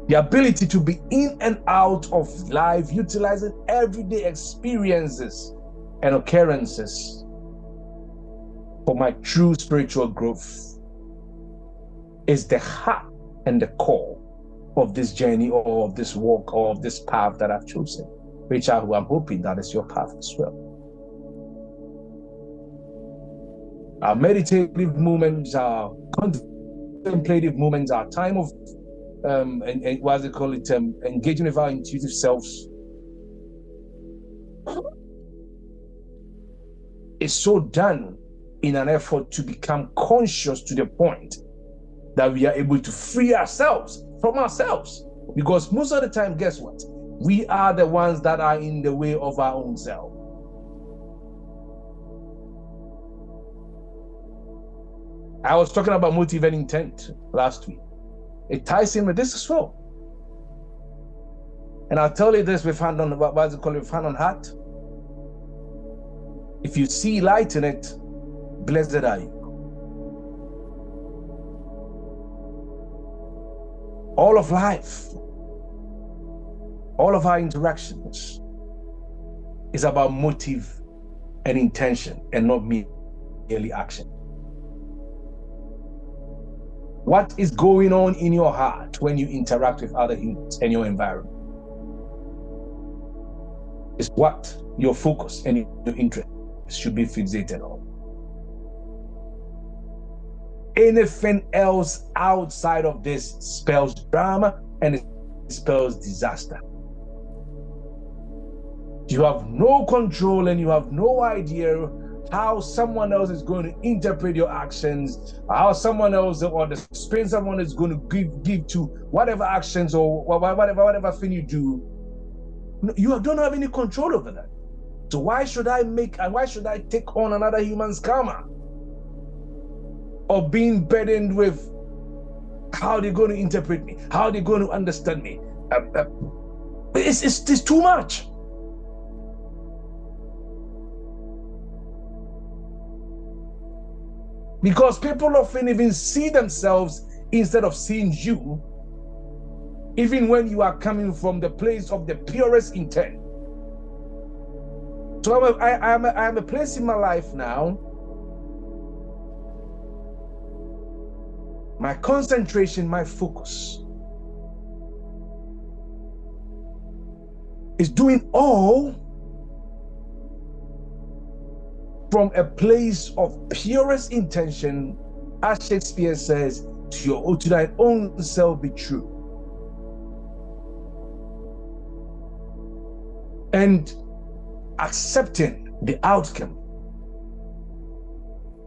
The ability to be in and out of life, utilizing everyday experiences and occurrences for my true spiritual growth is the heart and the core of this journey or of this walk or of this path that I've chosen. Richard, who I'm hoping that is your path as well. Our meditative moments, our contemplative moments, our time of and what they call it, engaging with our intuitive selves is so done in an effort to become conscious to the point that we are able to free ourselves from ourselves. Because most of the time, guess what? We are the ones that are in the way of our own self. I was talking about motive and intent last week. It ties in with this as well. And I'll tell you this with hand on, what is it called, with hand on heart. If you see light in it, blessed are you. All of life, all of our interactions is about motive and intention and not merely action. What is going on in your heart when you interact with other humans and your environment is what your focus and your interest should be fixated on. Anything else outside of this spells drama and it spells disaster. You have no control and you have no idea how someone else is going to interpret your actions, how someone else or the spin someone is going to give to whatever actions or whatever thing you do. You don't have any control over that. So why should I take on another human's karma? Or being burdened with how they're going to interpret me, how they're going to understand me. It's too much. Because people often even see themselves instead of seeing you, even when you are coming from the place of the purest intent. So I am a place in my life now. My concentration, my focus is doing all from a place of purest intention, as Shakespeare says, to thine own self be true. And accepting the outcome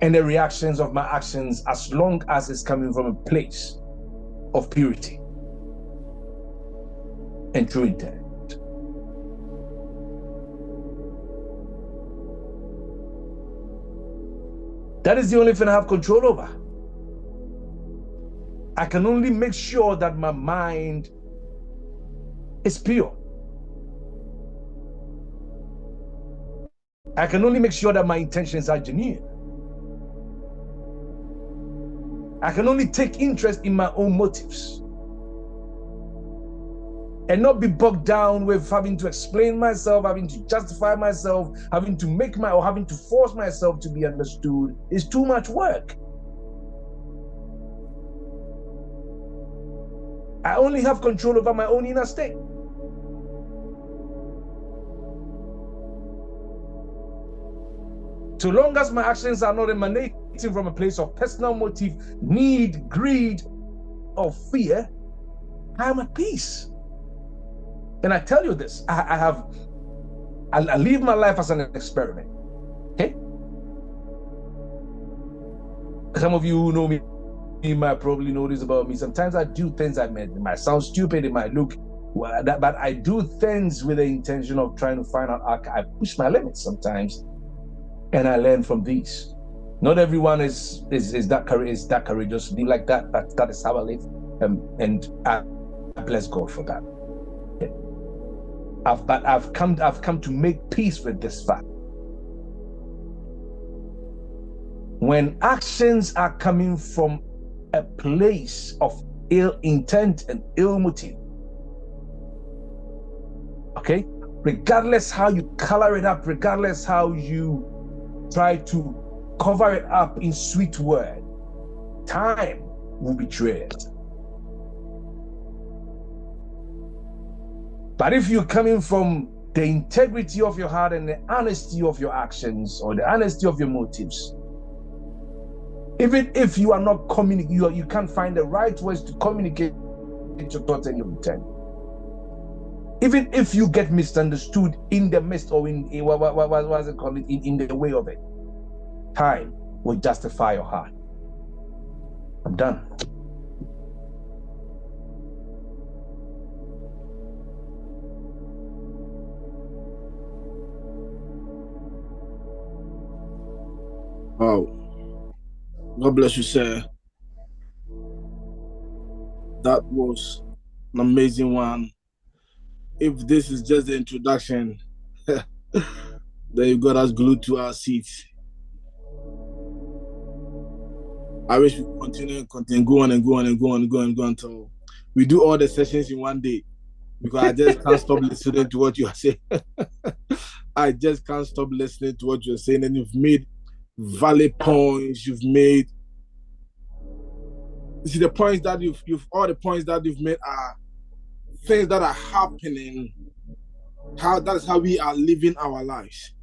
and the reactions of my actions, as long as it's coming from a place of purity and true intent. That is the only thing I have control over. I can only make sure that my mind is pure. I can only make sure that my intentions are genuine. I can only take interest in my own motives and not be bogged down with having to explain myself, having to justify myself, having to having to force myself to be understood. It's too much work. I only have control over my own inner state. So long as my actions are not emanating from a place of personal motive, need, greed, or fear, I am at peace. And I tell you this, I live my life as an experiment. Okay? Some of you who know me, you might probably know this about me. Sometimes I do things it might sound stupid, it might look, but I do things with the intention of trying to find out. I push my limits sometimes, and I learn from these. Not everyone is that courageous to be like that. That is how I live, and I bless God for that. But I've come to make peace with this fact. When actions are coming from a place of ill intent and ill motive, okay, regardless how you color it up, regardless how you try to cover it up in sweet word, time will betray it. But if you're coming from the integrity of your heart and the honesty of your actions or the honesty of your motives, even if you are not communicating, you can't find the right words to communicate your thoughts and your intent. Even if you get misunderstood in the midst or in what's it called, in the way of it, time will justify your heart. I'm done. Wow. God bless you, sir. That was an amazing one. If this is just the introduction, then you got us glued to our seats. I wish we continue, go on until we do all the sessions in one day, because I just can't stop listening to what you are saying. I just can't stop listening to what you're saying, and you've made valid points. You see, the points that all the points that you've made are things that are happening. That is how we are living our lives.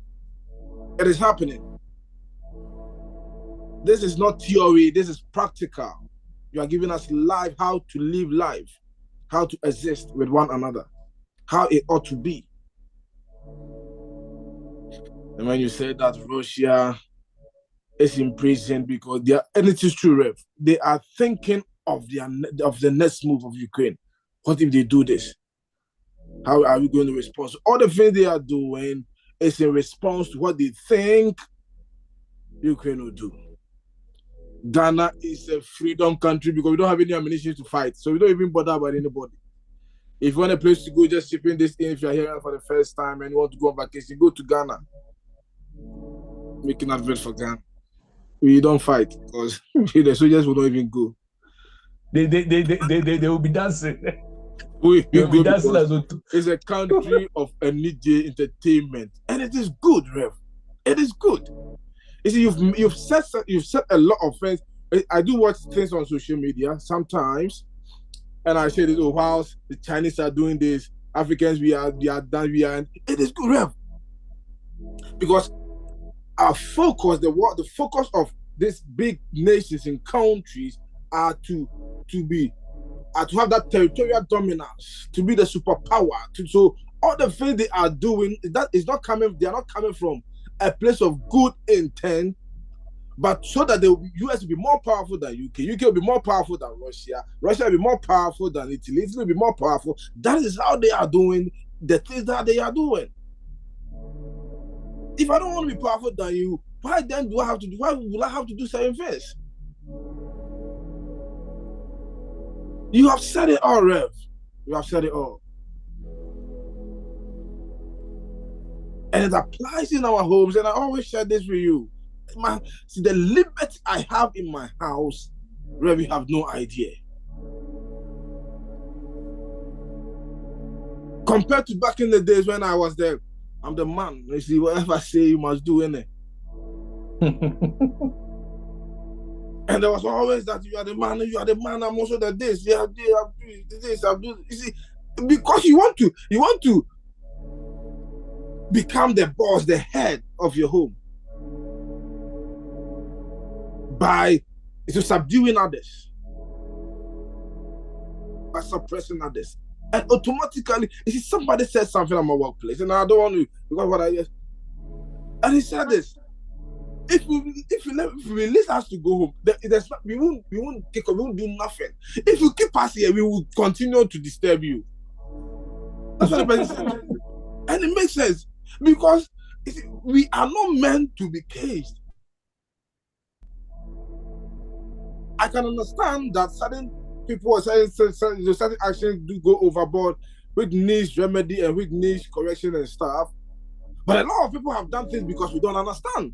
It is happening. This is not theory, this is practical. You are giving us life, how to live life, how to exist with one another, how it ought to be. And when you say that Russia is in prison because they are, and it is true, Rev, they are thinking of the next move of Ukraine. What if they do this? How are we going to respond? So all the things they are doing is in response to what they think Ukraine will do. Ghana is a freedom country because we don't have any ammunition to fight, so we don't even bother about anybody. If you want a place to go, just shipping this in. If you're here for the first time and you want to go on vacation, go to Ghana. Making advert for Ghana. We don't fight because the soldiers will not even go. They will be dancing. They'll be dancing as well. It's a country of energy, entertainment, and it is good, Rev. It is good. You see, you've said a lot of things. I do watch things on social media sometimes, and I say this: oh, whilst the Chinese are doing this, Africans we are done. It is good, Rev, because our focus, the focus of these big nations and countries are to have that territorial dominance, to be the superpower. So all the things they are doing, that is not coming. They are not coming from a place of good intent, but so that the US will be more powerful than UK. UK will be more powerful than Russia. Russia will be more powerful than Italy. Italy will be more powerful. That is how they are doing the things that they are doing. If I don't want to be powerful than you, why then do I have to do? Why will I have to do certain things? You have said it all, Rev. You have said it all. And it applies in our homes, and I always share this with you. See, the liberty I have in my house, Rev, you have no idea. Compared to back in the days when I was there, I'm the man. You see, whatever I say, you must do, innit? And there was always that you are the man, I'm also the this, yeah, I'm doing this, I'm doing this. You see, because you want to become the boss, the head of your home by subduing others, by suppressing others. And automatically, you see, somebody said something at my workplace, and I don't want to, because what I just, and he said this: if we release us to go home, we won't take up, we won't do nothing. If you keep us here, we will continue to disturb you. That's what the person said, and it makes sense because we are not meant to be caged. I can understand that certain people are saying certain actions do go overboard with needs remedy and with needs correction and stuff. But a lot of people have done things because we don't understand.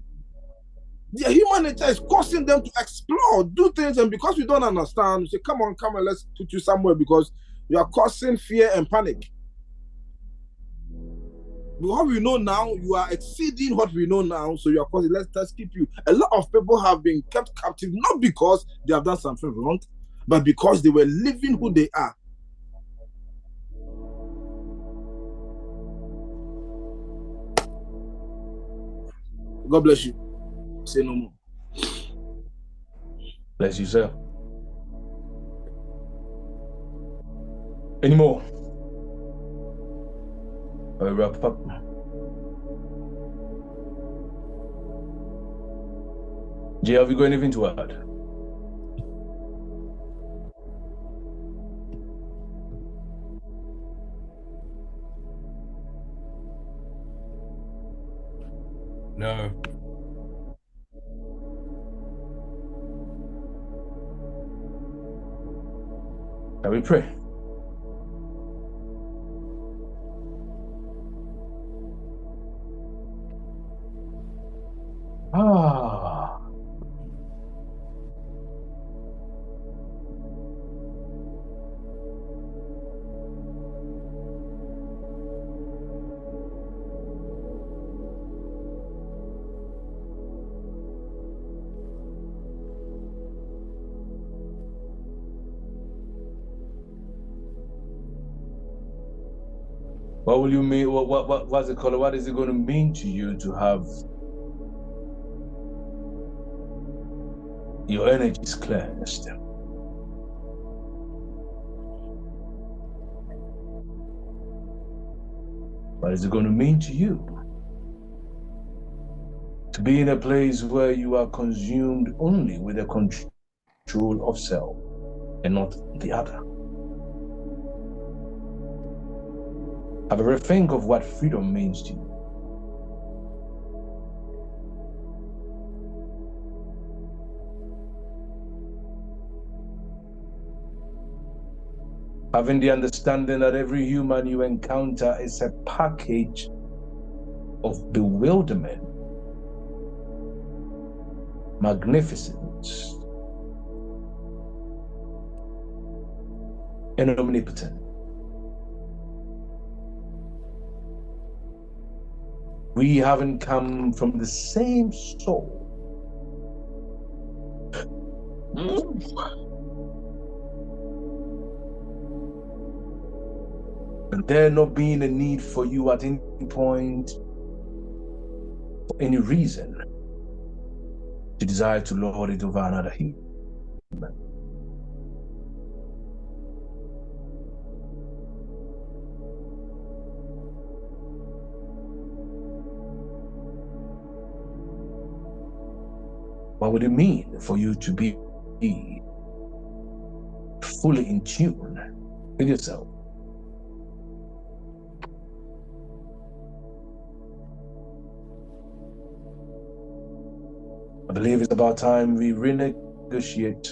Their human nature is causing them to explore, do things, and because we don't understand, we say, come on, let's put you somewhere because you are causing fear and panic. What we know now, you are exceeding what we know now, so you are causing, let's keep you. A lot of people have been kept captive, not because they have done something wrong, but because they were living who they are. God bless you. Say no more. Bless you, sir. Any more? I wrap up. Jay, have you got anything to add? No. Can we pray? What will you mean? What's it called? What is it going to mean to you to have your energies cleansed? What is it going to mean to you to be in a place where you are consumed only with the control of self and not the other? Have a rethink of what freedom means to you. Having the understanding that every human you encounter is a package of bewilderment, magnificence, and omnipotent. We haven't come from the same soul. And there not being a need for you at any point, for any reason, to desire to lord it over another human. What would it mean for you to be fully in tune with yourself? I believe it's about time we renegotiate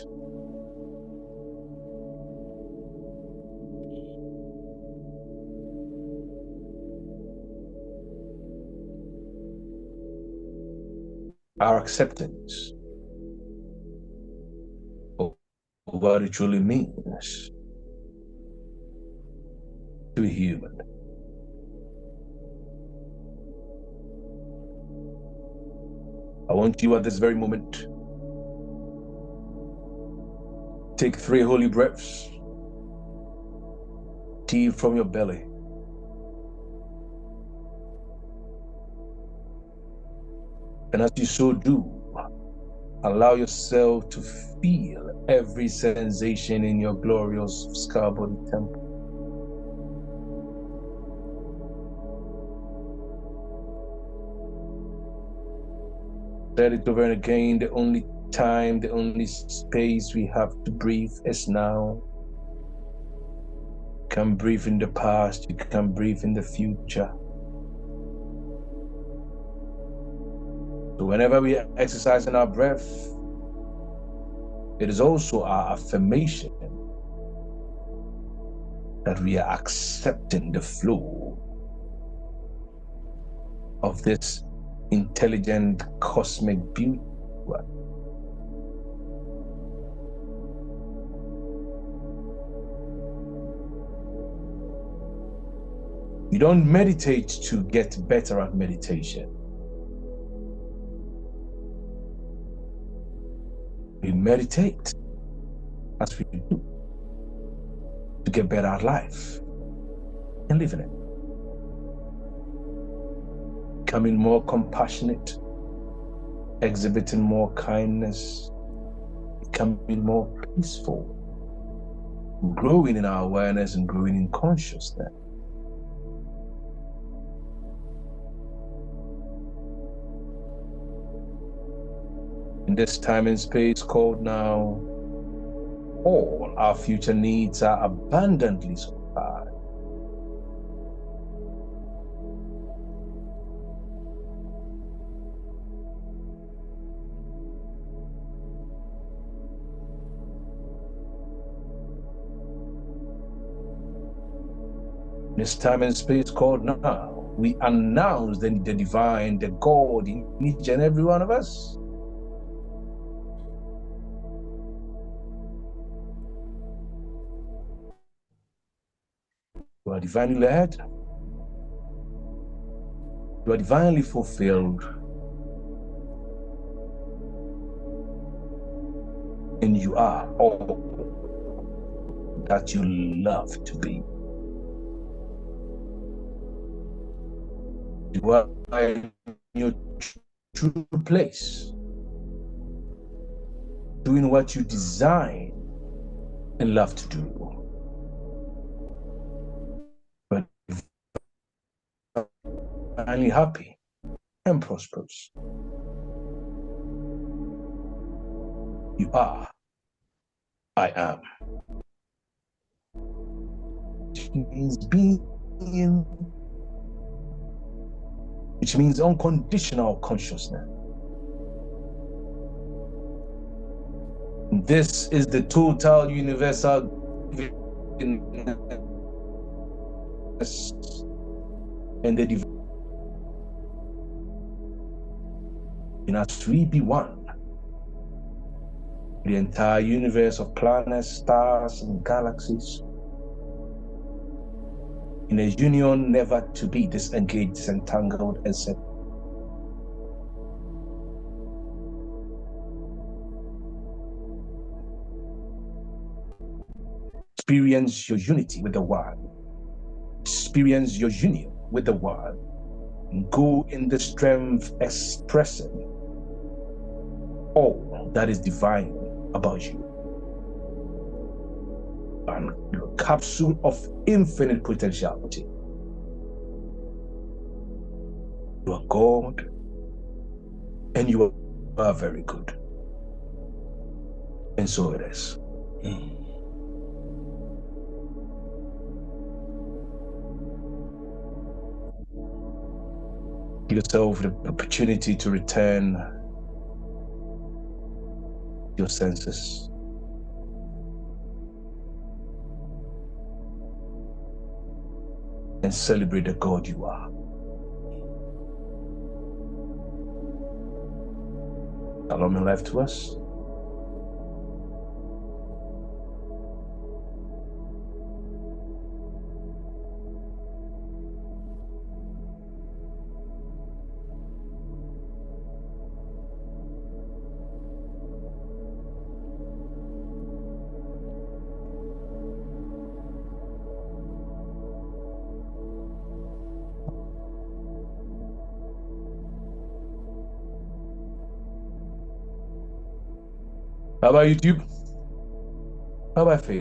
our acceptance of what it truly means to be human. I want you at this very moment, take 3 holy breaths, deep from your belly. And as you so do, allow yourself to feel every sensation in your glorious skull body temple. Said it over and again, the only time, the only space we have to breathe is now. You can breathe in the past, you can breathe in the future. So whenever we are exercising our breath, it is also our affirmation that we are accepting the flow of this intelligent cosmic beauty. You don't meditate to get better at meditation. We meditate as we do to get better at life and living it. Becoming more compassionate, exhibiting more kindness, becoming more peaceful, growing in our awareness and growing in consciousness. In this time and space called now, all our future needs are abundantly supplied. This time and space called now, we announce the divine, the God in each and every one of us. You are divinely led. You are divinely fulfilled. And you are all that you love to be. You are in your true place, doing what you design and love to do. But finally happy and prosperous. You are, I am. Which means being, which means unconditional consciousness. This is the total universal and the divine. And as we be one, the entire universe of planets, stars, and galaxies, in a union never to be disengaged, disentangled, and set. Experience your unity with the one. Experience your union with the one. And go in the strength expressing all that is divine about you. And your capsule of infinite potentiality. You are God, and you are very good. And so it is. Give yourself the opportunity to return your senses. And celebrate the God you are. Shalom in life to us. Bye bye, YouTube. Bye bye, Faith.